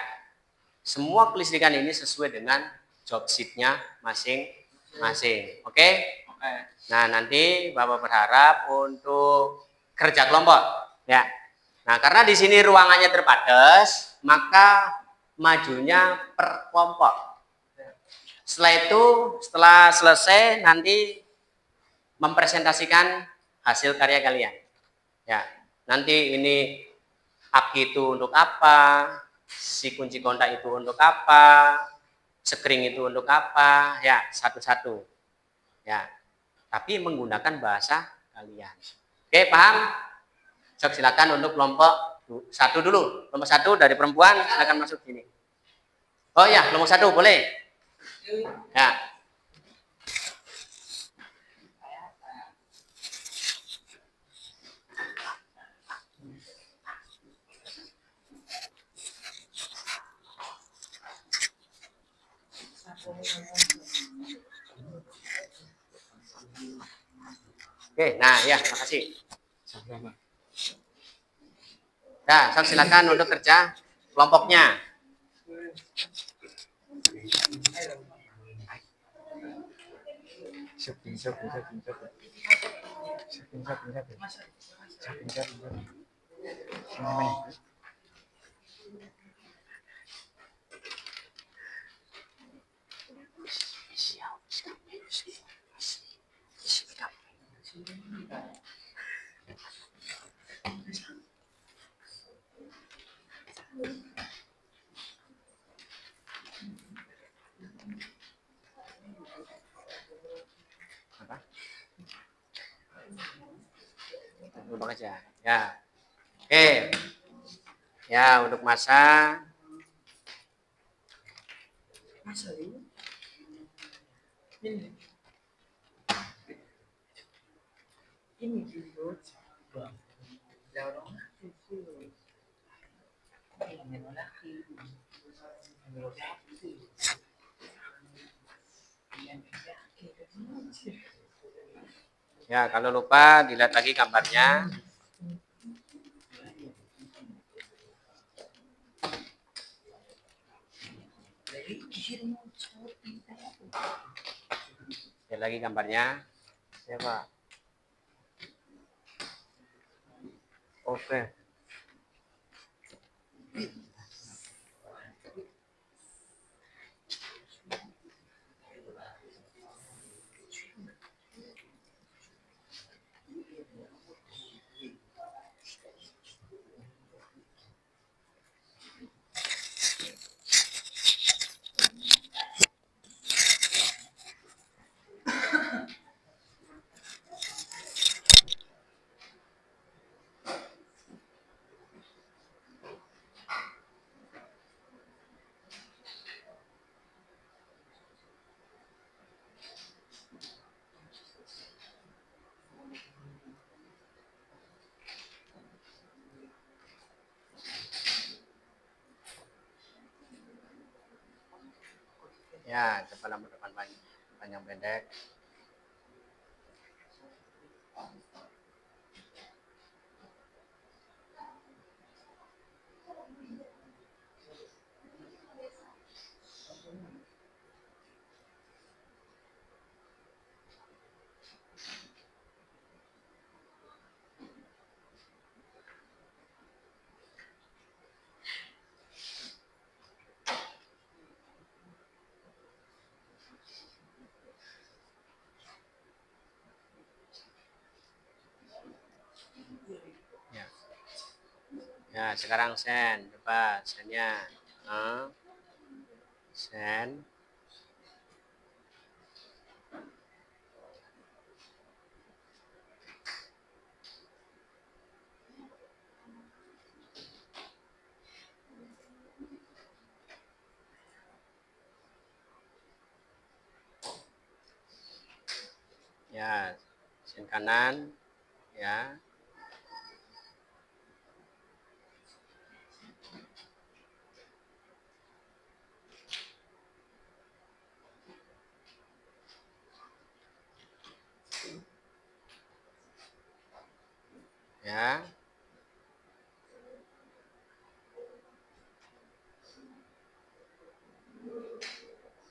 Semua kelistrikan ini sesuai dengan job sheet-nya masing-masing. Oke? Nah, nanti Bapak berharap untuk kerja kelompok, ya. Nah, karena di sini ruangannya terbatas, maka majunya per kelompok. Setelah itu, setelah selesai nanti mempresentasikan hasil karya kalian. Ya, nanti ini aki itu untuk apa, si kunci kontak itu untuk apa, sekring itu untuk apa, ya, satu-satu. Ya. Tapi menggunakan bahasa kalian. Oke, paham? So, silakan untuk kelompok satu dulu. Kelompok satu dari perempuan, silakan masuk sini. Oh ya, kelompok satu boleh. Ya. Oke, nah ya, makasih. Nah, so, silakan untuk kerja kelompoknya. Tombol aja. Ya. Oke. Ya, untuk masa. Ini dulu. Jauh Ya, kalau lupa dilihat lagi gambarnya. Lihat lagi gambarnya. Ya, Pak. Oke. Ya, depan lampu depan panjang pendek. Ya. Ya, sekarang sen. Coba sennya. Sen. Ya, sen kanan. Ya. Ya.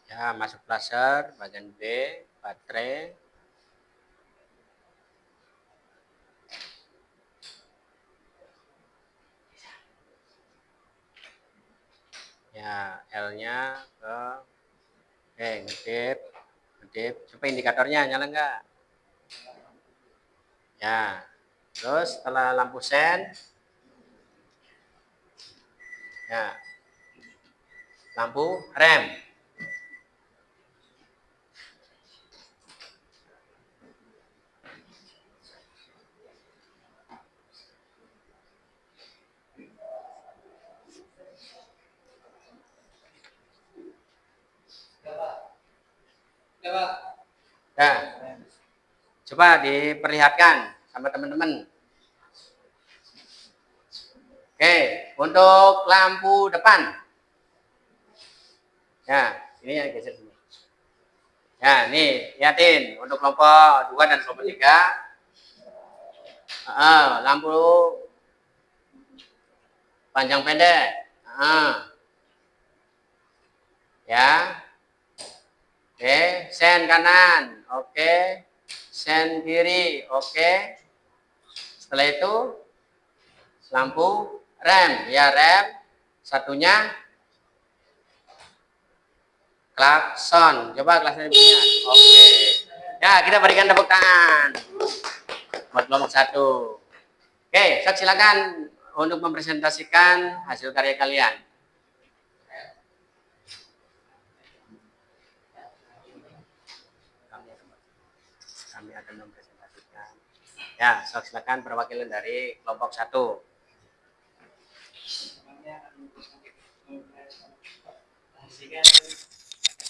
Ya, masuk laser bagian B, baterai. Ya, L-nya ke ngedip, ngedip. Coba indikatornya nyala enggak? Ya. Terus setelah lampu sen, ya, lampu rem. Ya, coba diperlihatkan sama teman-teman. Oke, untuk lampu depan. Ya, ini yang geser sini. Ya, nih, lihatin untuk kelompok 2 dan kelompok 3. Lampu panjang pendek. Ya. Oke, sen kanan. Oke. Sen kiri. Oke. Setelah itu lampu rem. Ya, rem. Satunya klakson. Coba klakson punya. Oke. Ya, kita berikan tepuk tangan buat kelompok 1. Oke, silakan untuk mempresentasikan hasil karya kalian. Kami akan mempresentasikan Ya, silakan perwakilan dari kelompok 1.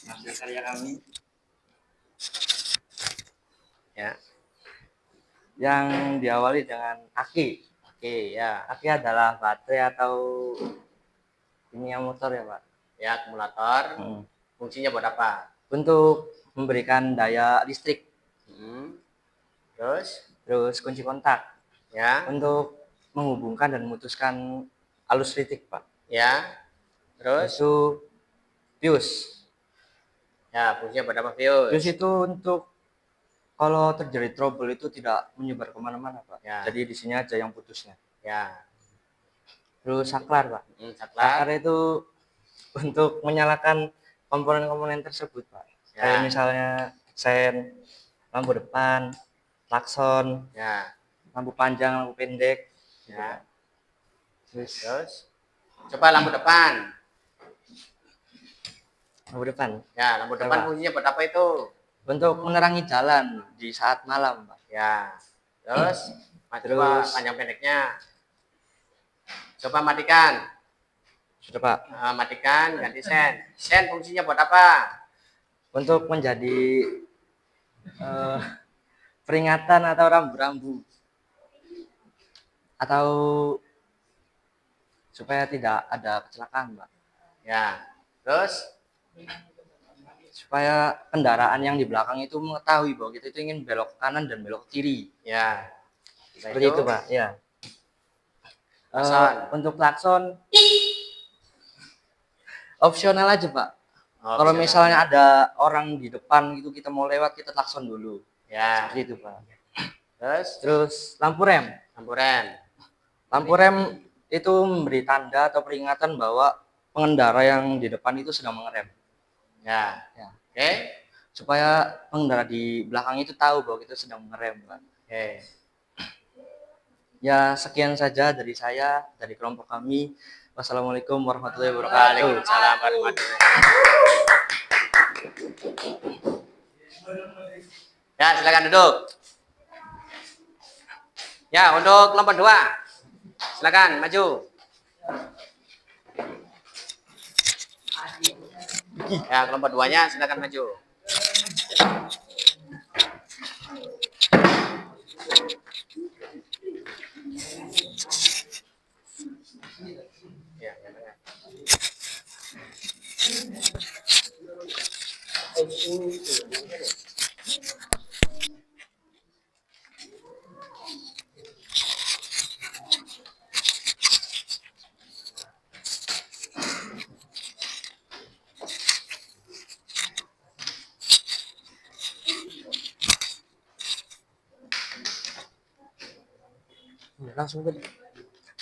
Hasil karya kami Ya, yang diawali dengan aki. oke ya. Aki adalah baterai atau kimia motor ya Pak. Ya, akumulator. Fungsinya buat apa? Untuk memberikan daya listrik. Terus Kunci kontak ya, untuk menghubungkan dan memutuskan arus listrik Pak. ya. Terus Itu fuse. ya, fungsinya buat apa, Fius? Fuse itu untuk kalau terjadi trouble itu tidak menyebar kemana-mana Pak. Ya. Jadi di sini aja yang putusnya. Ya. Terus saklar Pak. Saklar. Saklar itu untuk menyalakan komponen-komponen tersebut Pak. Ya. Kayak misalnya sen, lampu depan, klakson, Ya. lampu panjang, lampu pendek. Ya. Terus Coba lampu depan. lampu depan. Ya, lampu depan Coba. fungsinya buat apa itu? Untuk menerangi jalan di saat malam Pak. Ya. Terus Terus panjang pendeknya. Coba matikan. sudah Pak. Matikan, ganti sen. Sen fungsinya buat apa? Untuk menjadi peringatan atau rambu-rambu atau supaya tidak ada kecelakaan Pak. Ya. Terus Supaya kendaraan yang di belakang itu mengetahui bahwa kita itu ingin belok ke kanan dan belok ke kiri. ya. Seperti itu Pak. Ya. Klakson. Untuk klakson opsional aja Pak. Kalau misalnya ada orang di depan gitu kita mau lewat kita klakson dulu. Ya. Seperti itu Pak. Terus lampu rem. lampu rem. Lampu rem itu memberi tanda atau peringatan bahwa pengendara yang di depan itu sedang mengerem. Ya. Ya. Oke. Supaya pengendara di belakang itu tahu bahwa kita sedang mengerem Pak. Oke. Ya sekian saja dari saya, dari kelompok kami. Wassalamualaikum warahmatullahi wabarakatuh. Waalaikumsalam warahmatullahi wabarakatuh. Ya, silakan duduk. Ya, untuk kelompok 2. Silakan maju. Ya, kelompok 2-nya silakan maju. Ya, ya, ya. Langsung aja.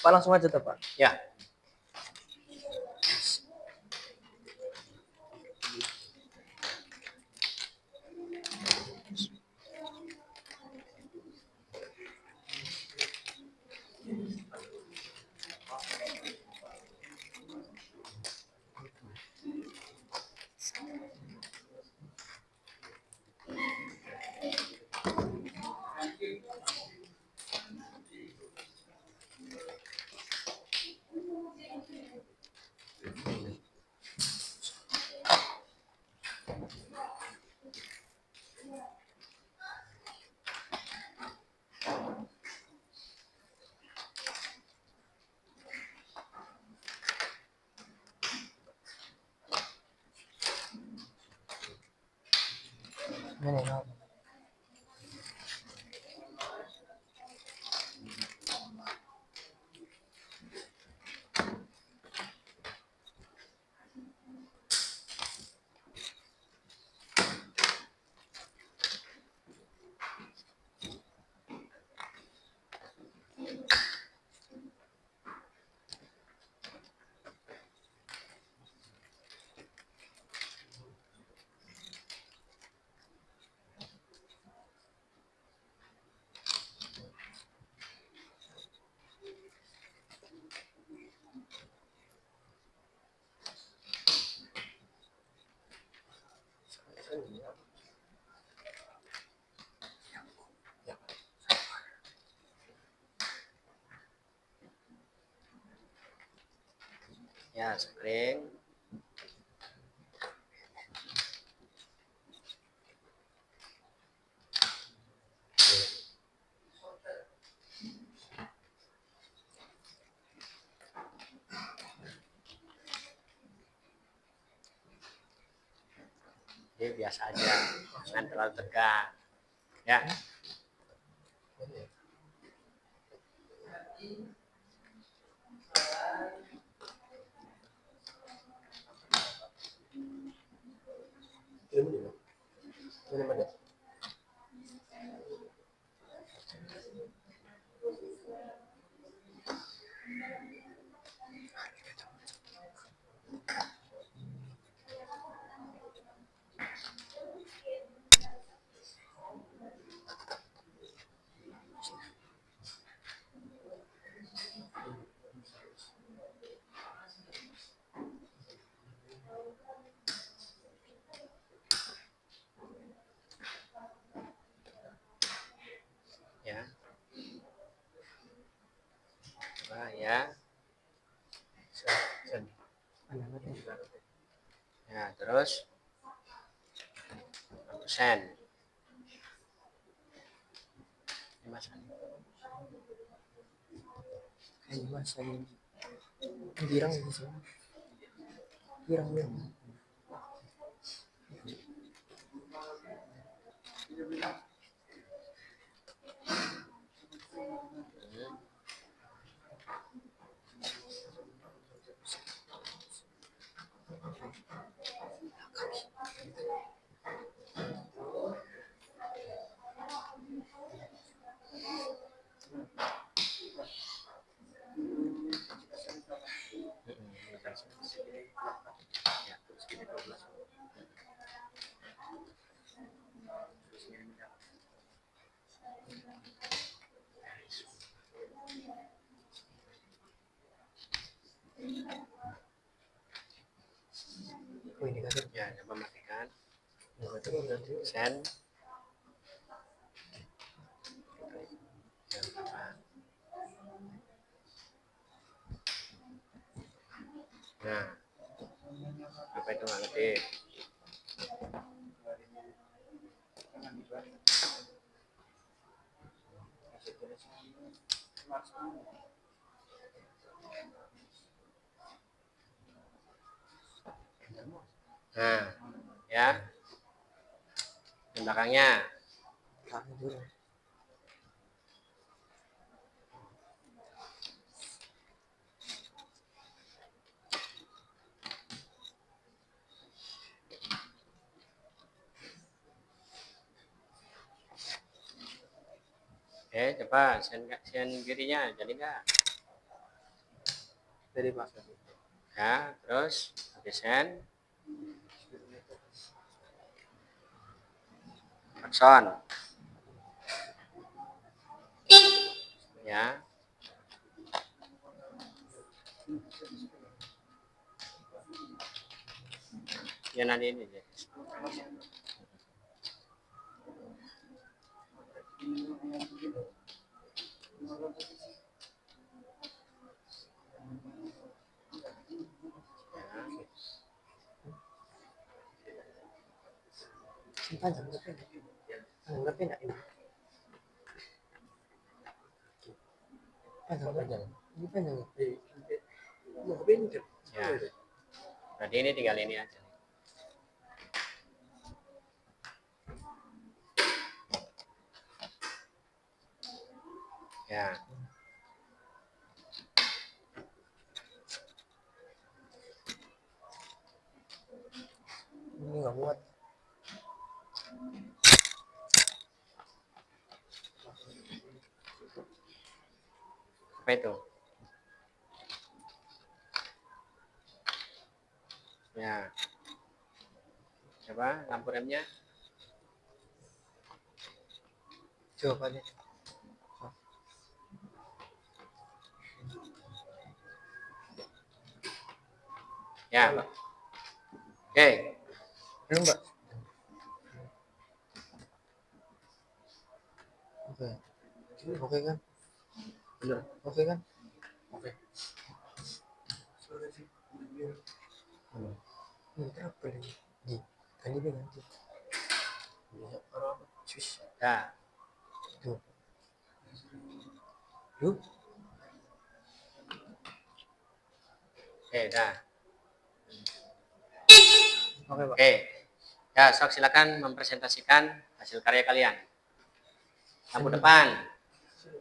Pak langsung aja tuh Pak. Ya. Ya, screen. Jadi biasa aja, jangan terlalu tegang. Ya. Ya. Coba ya. Ya, terus send. Mas. Ya, coba matikan. Send. Nah, apa itu nggak ngetik? Nah, ya. Di belakangnya. Coba send kirinya, jadi nggak? Jadi Pak. Ya, terus habis send. Action. Ya. Ya nanti ini. Ya. Berarti ini tinggal ini aja. Ya. Ini nggak muat. Apa itu? Ya. Coba lampu remnya. Jawabannya. Ya. Oke. Belum Mbak. Oke. Oke kan? Bener. Oke kan? Oke. Berapa lagi? Tadi dia ganti. Cus. Ya. Tuh. Yuk. Dah. Oke, Pak. Oke. Ya, sok silakan mempresentasikan hasil karya kalian. Lampu depan.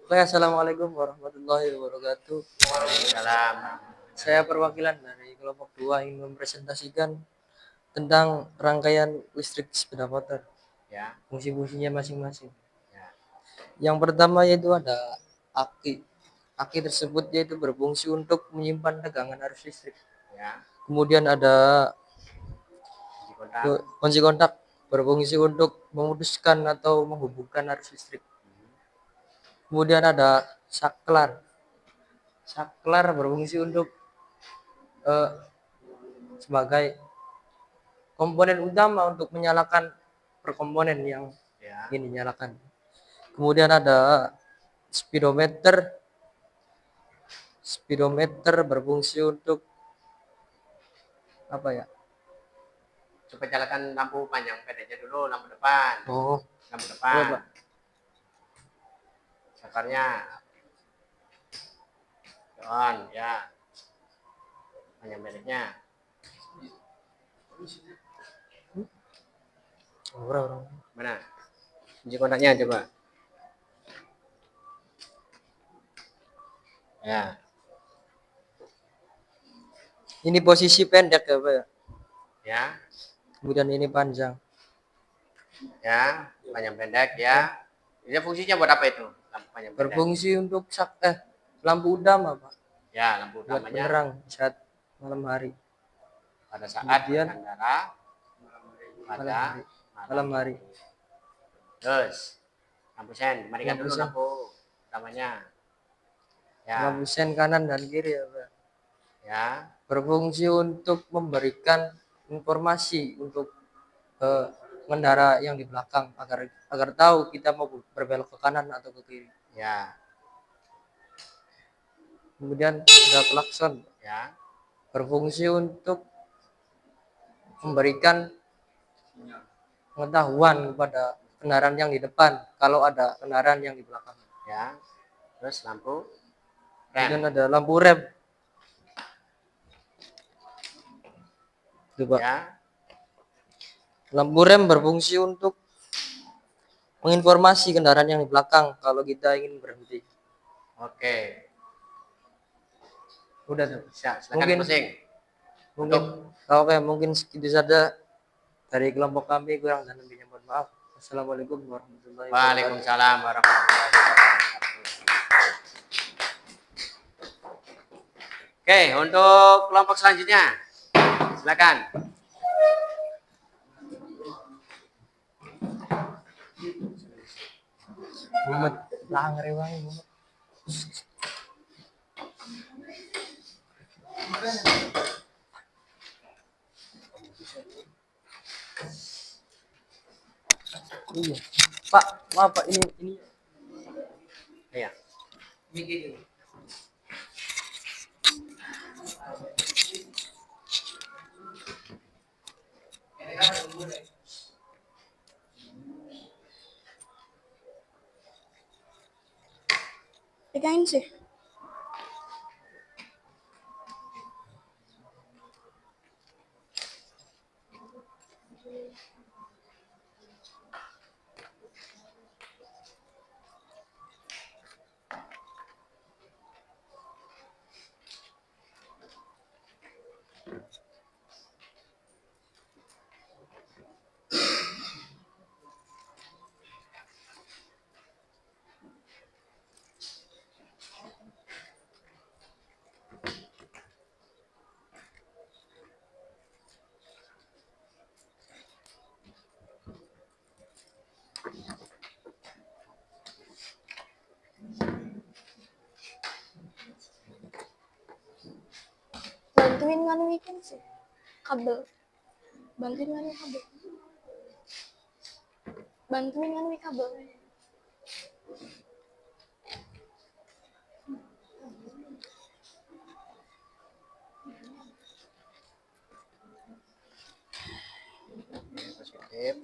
Oke, assalamualaikum warahmatullahi wabarakatuh. Waalaikumsalam. Saya perwakilan dari kelompok 2 ingin mempresentasikan tentang rangkaian listrik sepeda motor, Ya. fungsi-fungsinya masing-masing. Ya. Yang pertama yaitu ada aki. Aki tersebut yaitu berfungsi untuk menyimpan tegangan arus listrik. Ya. Kemudian ada Kunci kontak. kunci kontak, berfungsi untuk memutuskan atau menghubungkan arus listrik. Kemudian ada saklar. Saklar berfungsi untuk sebagai komponen utama untuk menyalakan perkomponen yang Ya. ingin dinyalakan. Kemudian ada speedometer. Speedometer berfungsi untuk apa ya? Coba nyalakan lampu panjang pendeknya dulu, lampu depan. Oh, Lampu iya, depan. Pak. Sakarnya. On, ya. Panjang pendeknya. Orang. Mana? Kunci kontaknya coba. Ya. Ini posisi pendek ya, Pak ya. Ya. Kemudian ini panjang. Ya. Panjang pendek ya. Ini fungsinya buat apa itu? Lampu panjang pendek. Berfungsi untuk lampu utama, Pak. Ya, lampu Buat utamanya penerang saat malam hari. pada saat Kemudian berkendara pada malam hari. Terus lampu sen, kembalikan Lampu dulu sen. lampu utamanya. Ya. Lampu sen kanan dan kiri ya, Pak. Ya. Berfungsi untuk memberikan informasi untuk pengendara yang di belakang agar tahu kita mau berbelok ke kanan atau ke kiri. Ya. Kemudian ada klakson, Ya. berfungsi untuk memberikan pengetahuan kepada kendaraan yang di depan kalau ada kendaraan yang di belakang. Ya. Terus lampu Kemudian rem. ada lampu rem. Itu, Pak. Ya. Lampu rem berfungsi untuk menginformasi kendaraan yang di belakang kalau kita ingin berhenti. Oke. Udah tuh. Silakan Mungkin- pusing. Mungkin segitu saja dari kelompok kami, kurang dan lebihnya mohon maaf. Assalamualaikum warahmatullahi wabarakatuh. Waalaikumsalam warahmatullahi wabarakatuh. Oke, untuk kelompok selanjutnya. Silakan. Muhammad langer wangi Muhammad. Iya. Pak, maaf Pak, ini Iya. mikir. Pegangin sih. Bantuin nganuikan sih kabel. Bantuin nganui kabel. Bantuin nganui kabel. Sip.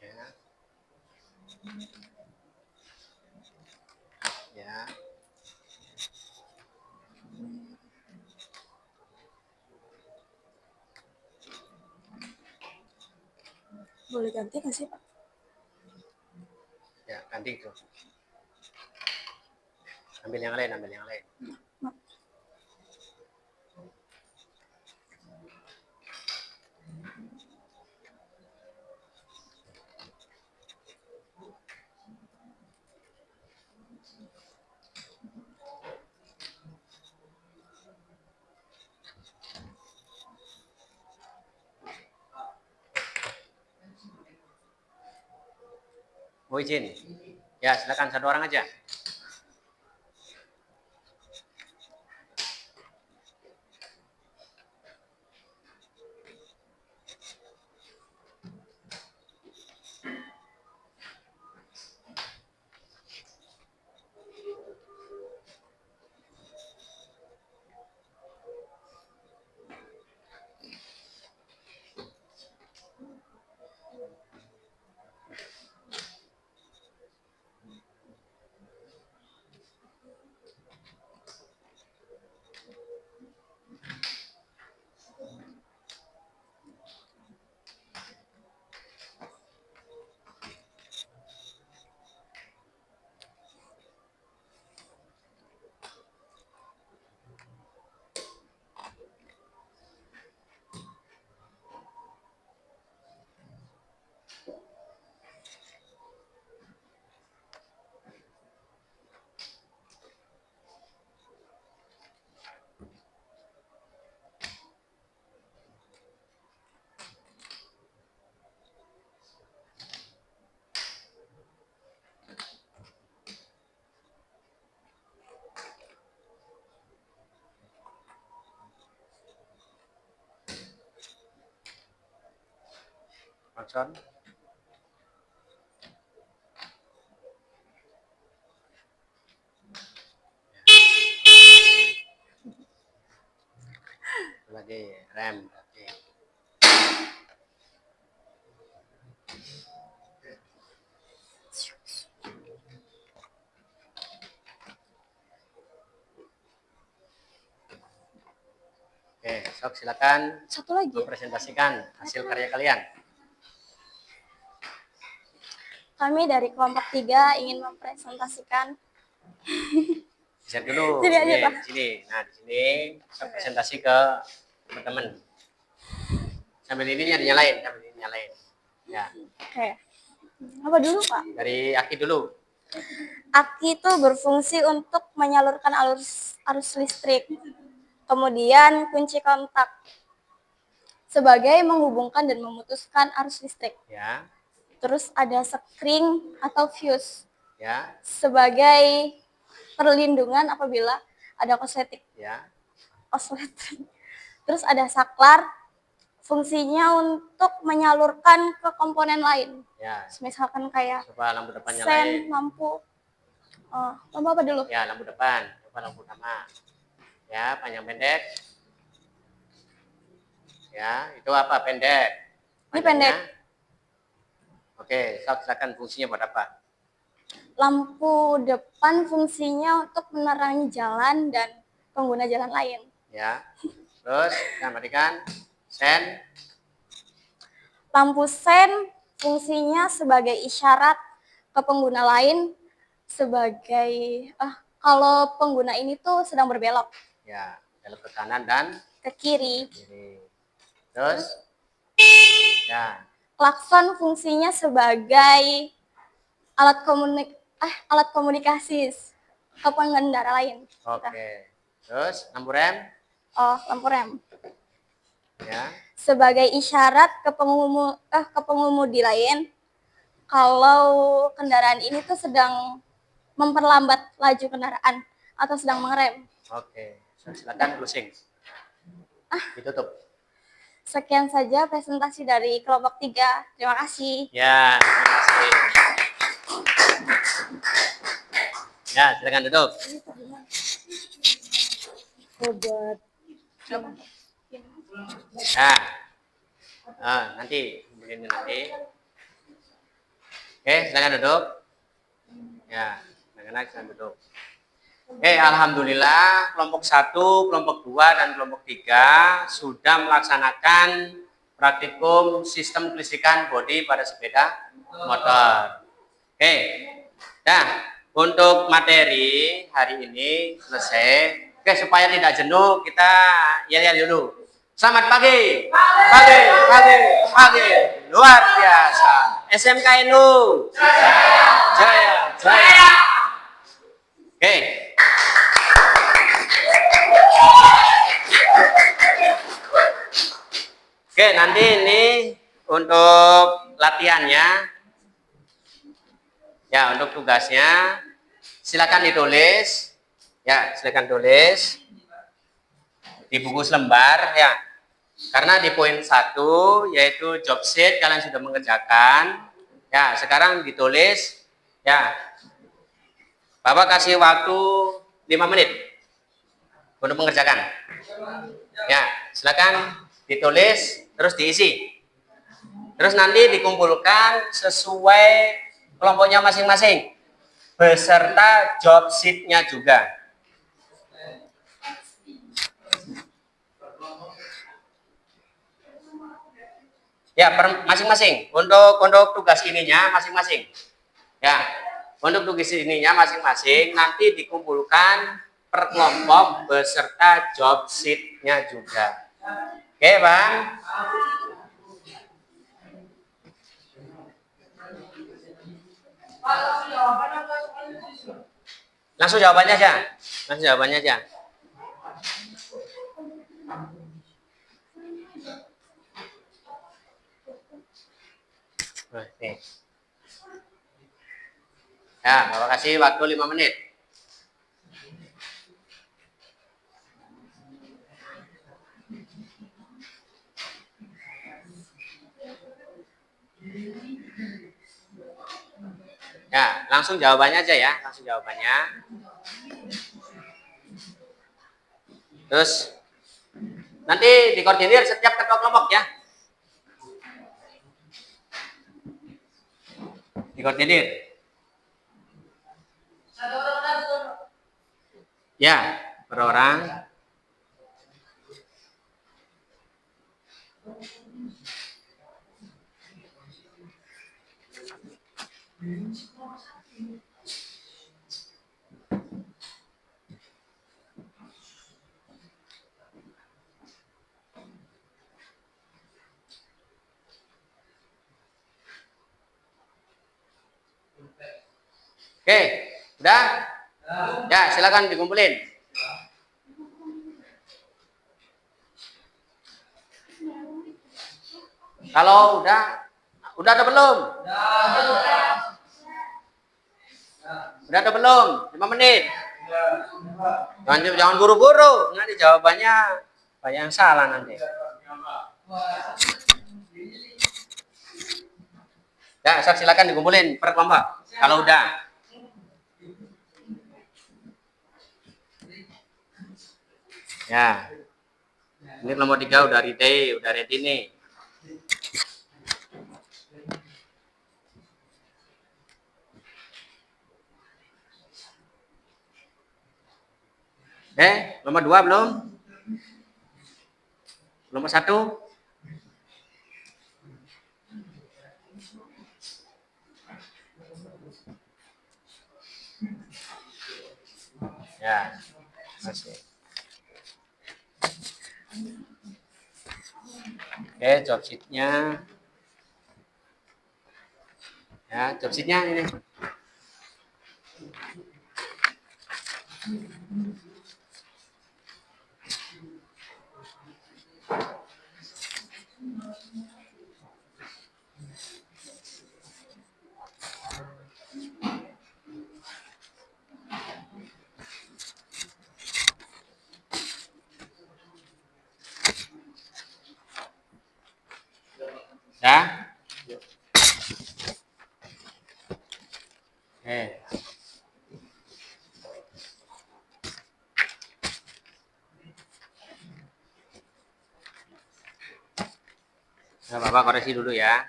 Ya. Ya. Boleh ganti nggak sih, Pak? Ya, ganti itu. Ambil yang lain, ambil yang lain. Mau izin? Ya, silakan satu orang aja. Johnson. Lagi rem. Oke. Oke, sok silakan Satu lagi. mempresentasikan hasil karya kalian. Kami dari kelompok 3 ingin mempresentasikan. Share dulu. Sini aja, Nih, Pak. di sini. Nah, di sini saya presentasi ke teman-teman. Sambil ini nyalain, sambil ini nyalain. Ya, Oke. Apa dulu, Pak? dari Aki dulu. Aki itu berfungsi untuk menyalurkan arus listrik. Kemudian kunci kontak sebagai menghubungkan dan memutuskan arus listrik. Ya, Terus ada sekring atau fuse ya, sebagai perlindungan apabila ada konsleting. ya, Terus ada saklar, fungsinya untuk menyalurkan ke komponen lain. ya. Misalkan kayak Coba lampu depan sen, nyalain. lampu. Lampu apa dulu? Ya, lampu depan. Coba lampu utama. Ya, panjang pendek. Ya, itu apa? Pendek. Ini pendek. Oke, sok silakan fungsinya buat apa? Lampu depan fungsinya untuk menerangi jalan dan pengguna jalan lain. Ya. Terus, kita matikan. Sen. Lampu sen fungsinya sebagai isyarat ke pengguna lain sebagai kalau pengguna ini tuh sedang berbelok Ya, belok ke kanan dan ke kiri. kiri. Terus, ya, Klakson fungsinya sebagai alat komunikasi ke pengendara lain. oke. Terus, lampu rem, Oh, lampu rem. ya, Sebagai isyarat ke pengemudi lain kalau kendaraan ini tuh sedang memperlambat laju kendaraan atau sedang mengerem. oke. Silakan closing. Ditutup. Sekian saja presentasi dari kelompok 3. Terima kasih. Ya, terima kasih. Ya, silakan duduk. Ya, nanti, begini nanti. Oke, silakan duduk. Ya, silakan duduk. Alhamdulillah kelompok 1, kelompok 2, dan kelompok 3 sudah melaksanakan praktikum sistem kelistrikan bodi pada sepeda motor. Nah, untuk materi hari ini selesai. Supaya tidak jenuh kita yel-yel dulu. Selamat pagi. Pagi. Luar biasa. SMKNU. Jaya. Nanti ini untuk latihannya, ya untuk tugasnya, silakan ditulis, ya silakan tulis di buku selembar, ya. Karena di poin 1 yaitu job sheet kalian sudah mengerjakan, ya sekarang ditulis, ya. Bapak kasih waktu 5 menit untuk mengerjakan. Ya, silakan ditulis terus diisi. Terus nanti dikumpulkan sesuai kelompoknya masing-masing beserta job sheet-nya juga. Ya, masing-masing. Untuk tugas ininya masing-masing. Ya, untuk tugas ininya masing-masing nanti dikumpulkan per kelompok beserta job sheet-nya juga. Oke, Bang? Langsung jawabannya aja. Nih. Ya, Bapak kasih waktu 5 menit. Ya, langsung jawabannya aja ya, Terus nanti dikoordinir setiap ketua kelompok ya. Dikoordinir. Ya, per orang. Oke, udah? Ya, silakan dikumpulin. Kalau udah ada belum? Udah ada belum? 5 menit. Jangan buru-buru, nanti jawabannya banyak yang salah nanti. Ya, silakan dikumpulin per kelompok. Kalau udah. Ya. Ini kelompok 3 udah ready nih. Nomor 2 belum? Nomor 1? Ya, masih. Oke, job sheet-nya. Ya, job sheet-nya ini. Ya. Oke. Nah, Bapak koreksi dulu ya.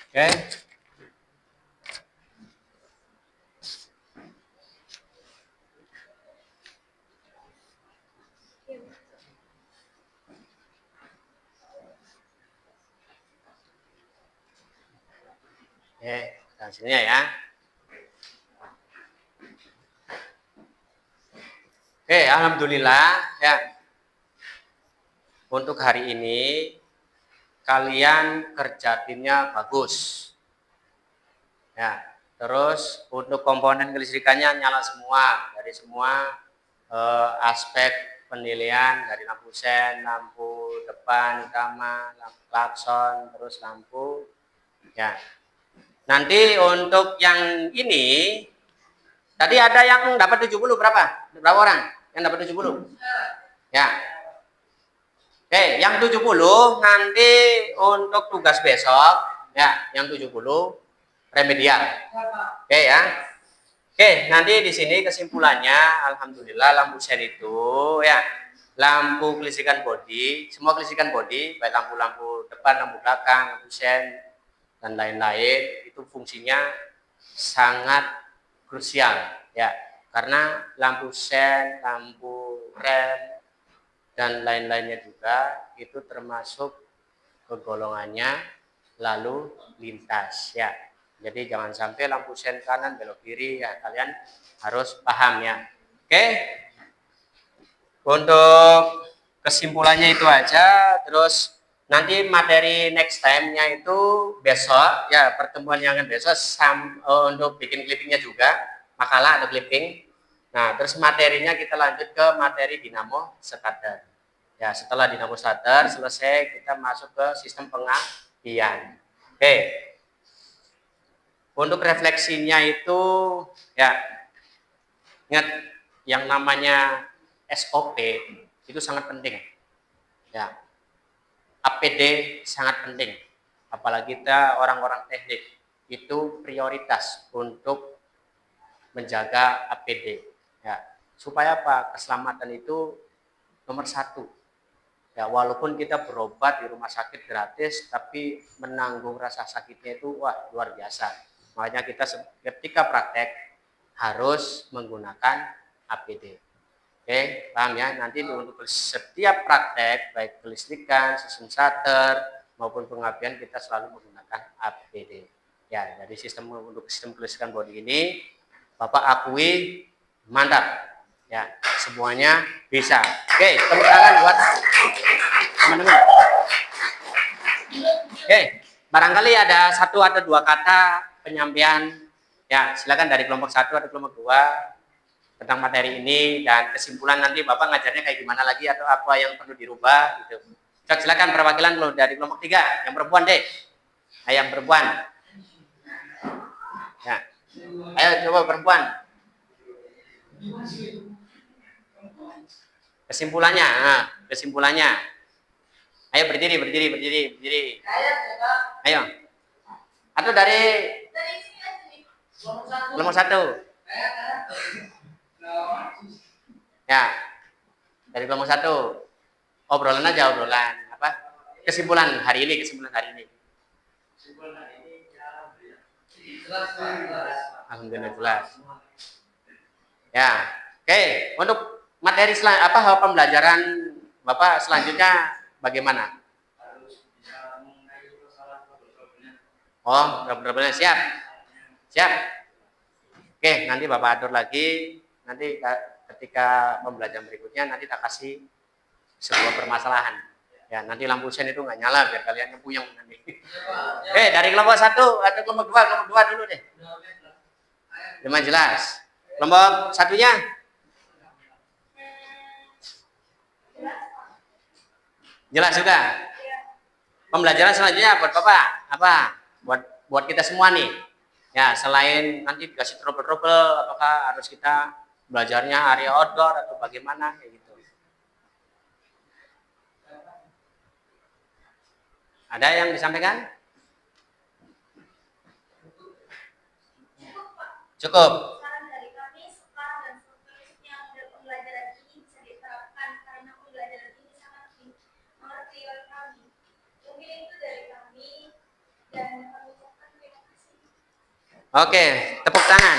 Oke. Oke, hasilnya ya. Oke, alhamdulillah ya. Untuk hari ini kalian kerja timnya bagus. Ya, terus untuk komponen kelistrikannya nyala semua dari semua aspek penilaian dari lampu sen, lampu depan utama, lampu klakson, terus lampu ya. Nanti untuk yang ini tadi ada yang dapat 70 berapa? Berapa orang yang dapat 70? Ya. Oke, yang 70 nanti untuk tugas besok ya, yang 70 remedial. Oke ya. Oke, nanti di sini kesimpulannya alhamdulillah lampu sen itu ya, lampu kelistrikan bodi, semua kelistrikan bodi, baik lampu-lampu depan, lampu belakang, lampu sen dan lain-lain itu fungsinya sangat krusial ya. Karena lampu sen, lampu rem dan lain-lainnya juga itu termasuk kegolongannya lalu lintas ya. Jadi jangan sampai lampu sen kanan belok kiri ya, kalian harus paham ya. Oke. Untuk kesimpulannya itu aja. Terus nanti materi next time-nya itu besok ya, pertemuan yang besok untuk bikin clippingnya juga, makalah atau clipping. Nah, terus materinya kita lanjut ke materi dinamo starter. Ya, setelah dinamo starter selesai kita masuk ke sistem pengapian. Oke. Untuk refleksinya itu ya, ingat yang namanya SOP itu sangat penting. Ya. APD sangat penting. Apalagi kita orang-orang teknik itu prioritas untuk menjaga APD. Ya. Supaya apa? Keselamatan itu nomor 1. Ya, walaupun kita berobat di rumah sakit gratis, tapi menanggung rasa sakitnya itu wah luar biasa. Makanya kita ketika praktek harus menggunakan APD. Oke, paham ya? Nanti untuk setiap praktek, baik kelistrikan, sistem starter, maupun pengapian kita selalu menggunakan APD. Ya, jadi untuk sistem kelistrikan body ini Bapak akui mantap. Ya, semuanya bisa. Oke, tepuk tangan buat teman-teman. Oke, barangkali ada satu atau dua kata penyampaian. Ya, silakan dari kelompok 1 atau kelompok 2 tentang materi ini dan kesimpulan nanti Bapak ngajarnya kayak gimana lagi atau apa yang perlu dirubah gitu. Silakan perwakilan dari kelompok 3, yang perempuan deh. Yang perempuan. Ya. Ayo coba perempuan. Kesimpulannya, kesimpulannya. Ayo berdiri. Ayo. Atau dari kelompok 1. Ya. Dari kelompok 1. Obrolan aja, obrolan. Apa? Kesimpulan hari ini. Alhamdulillah jelas. Ya. Oke, untuk materi pembelajaran Bapak selanjutnya bagaimana? Oh, problemnya siap. Oke, nanti Bapak atur lagi. Nanti ketika pembelajaran berikutnya nanti tak kasih sebuah permasalahan. Ya, nanti lampu sen itu nggak nyala biar kalian nyempuyeng nanti. Oke, dari kelompok 1 atau kelompok 2 dulu deh. Memang jelas. Kelompok 1-nya? Jelas juga. Pembelajaran selanjutnya buat Bapak apa? Buat kita semua nih. Ya, selain nanti dikasih trouble-trouble, apakah harus kita belajarnya area outdoor atau bagaimana kayak gitu. Ada yang disampaikan? Cukup. Saran dari kami, sekarang dan seterusnya model pembelajaran ini bisa diterapkan karena pembelajaran ini sangat mengerti oleh kami. Mungkin itu dari kami dan kami ucapkan terima kasih. Oke, tepuk tangan.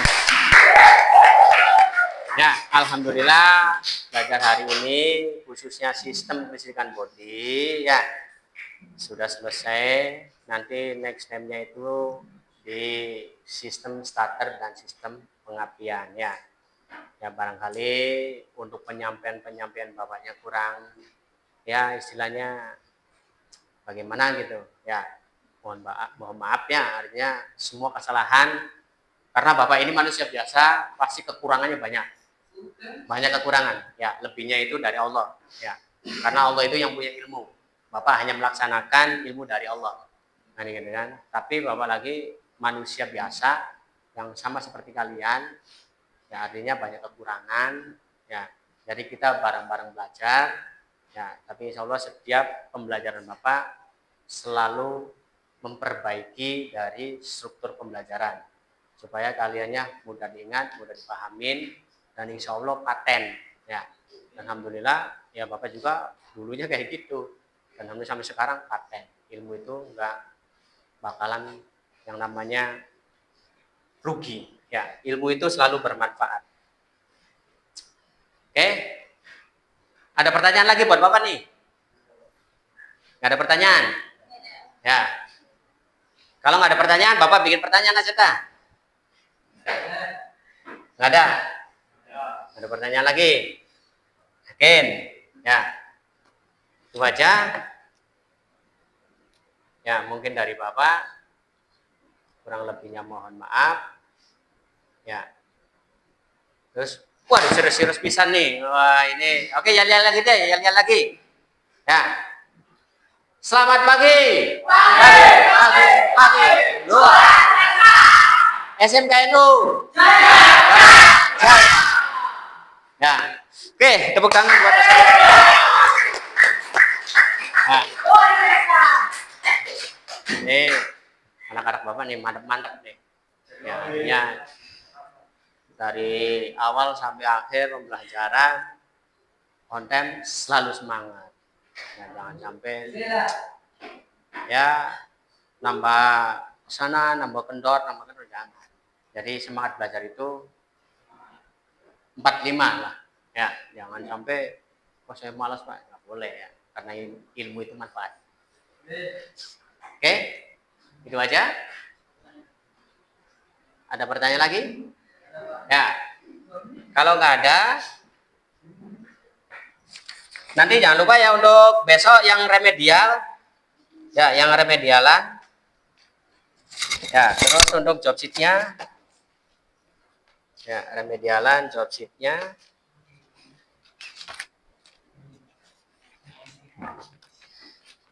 Ya, alhamdulillah belajar hari ini khususnya sistem kelistrikan body ya sudah selesai. Nanti next time-nya itu di sistem starter dan sistem pengapian ya. Ya barangkali untuk penyampaian Bapaknya kurang ya istilahnya bagaimana gitu ya. Mohon maaf ya, artinya semua kesalahan karena Bapak ini manusia biasa pasti kekurangannya banyak kekurangan ya, lebihnya itu dari Allah ya, karena Allah itu yang punya ilmu, Bapak hanya melaksanakan ilmu dari Allah gitu kan. Tapi Bapak lagi manusia biasa yang sama seperti kalian ya, artinya banyak kekurangan ya, jadi kita bareng-bareng belajar ya, tapi insya Allah setiap pembelajaran Bapak selalu memperbaiki dari struktur pembelajaran supaya kaliannya mudah diingat, mudah dipahamin, dan insya Allah paten ya. Alhamdulillah ya, Bapak juga dulunya kayak gitu dan alhamdulillah sampai sekarang paten. Ilmu itu enggak bakalan yang namanya rugi ya, ilmu itu selalu bermanfaat. Oke, ada pertanyaan lagi buat Bapak nih? Nggak ada pertanyaan ya? Kalau nggak ada pertanyaan Bapak bikin pertanyaan aja tak? Nggak ada? Ada pertanyaan lagi? Yakin? Ya. Itu aja. Ya, mungkin dari Bapak kurang lebihnya mohon maaf. Ya. Terus, waduh serius-serius pisan nih. Wah, ini. Oke, yel-yel lagi deh, yel-yel lagi. Ya. Selamat pagi. Pagi. Luar. SMKNU. Ya, oke, tepuk tangan buat saya. Nah, ini anak-anak Bapak nih mantap-mantap nih. Ya, dari awal sampai akhir pembelajaran konten selalu semangat. Ya, jangan sampai ya nambah sana, nambah kendor jangan. Jadi semangat belajar itu 45 lah ya, jangan sampai kok saya malas Pak, nggak boleh ya, karena ilmu itu manfaat. Oke, itu aja. Ada pertanyaan lagi? Ya. Kalau nggak ada, nanti jangan lupa ya untuk besok yang remedial. Ya, yang remedialan. Ya, terus untuk job sheet-nya. Ya, remedialan job sheet-nya.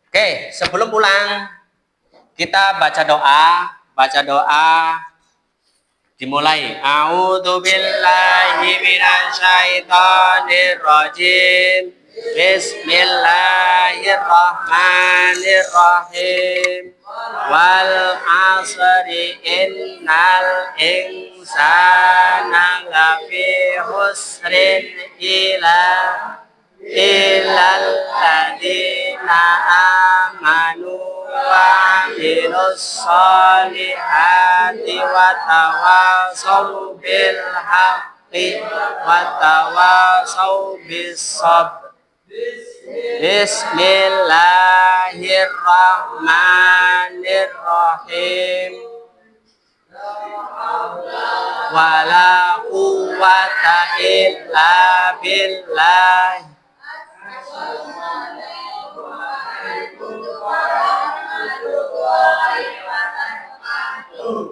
Oke, sebelum pulang kita baca doa dimulai. A'udzubillahi minasyaitonir rajim. Bismillahirrahmanirrahim. Wal 'asri innal insana lafi husrin illal ladzina amanu wa amilus solihati wa tawassaw bil haqqi wa tawassaw bis sabr. Bismillahirrahmanirrahim. Wala quwwata illa billah.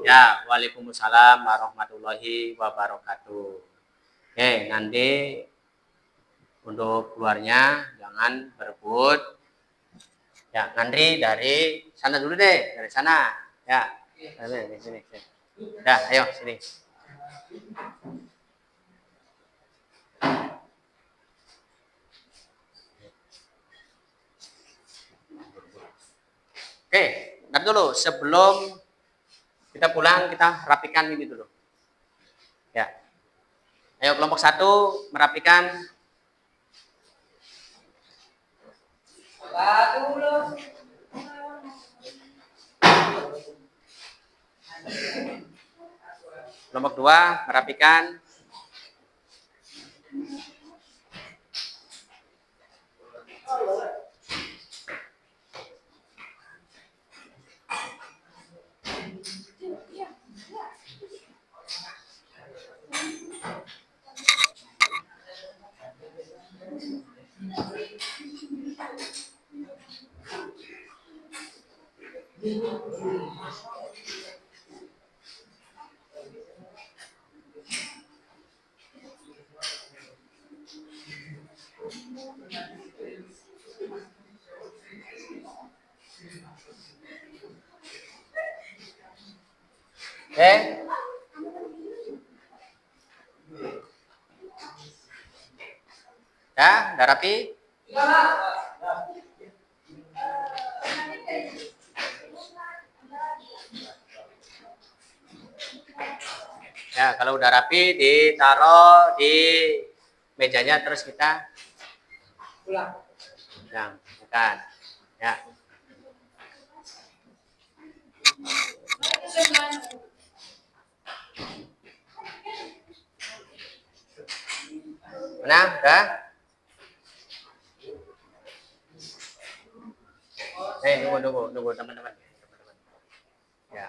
Ya, waalaikumsalam warahmatullahi wabarakatuh. Oke, nanti untuk keluarnya jangan berebut. Ya, nanti dari sana dulu deh, dari sana. Ya, dari sini. Ya, ayo sini. Oke, nanti dulu sebelum kita pulang kita rapikan ini dulu. Ya. Ayo kelompok 1 merapikan. Kelompok 2 merapikan. Oke. Ya, udah rapi? Ya, kalau udah rapi ditaruh di mejanya terus kita pulang. Ya, bukan. Ya. Mana? Udah? Nunggu teman-teman. Ya.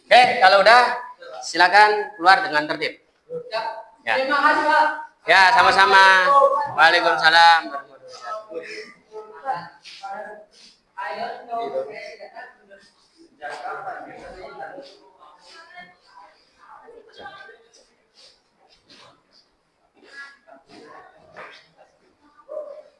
Oke, kalau udah silakan keluar dengan tertib. Ya. Terima kasih, Pak. Ya, sama-sama. Waalaikumsalam warahmatullahi wabarakatuh.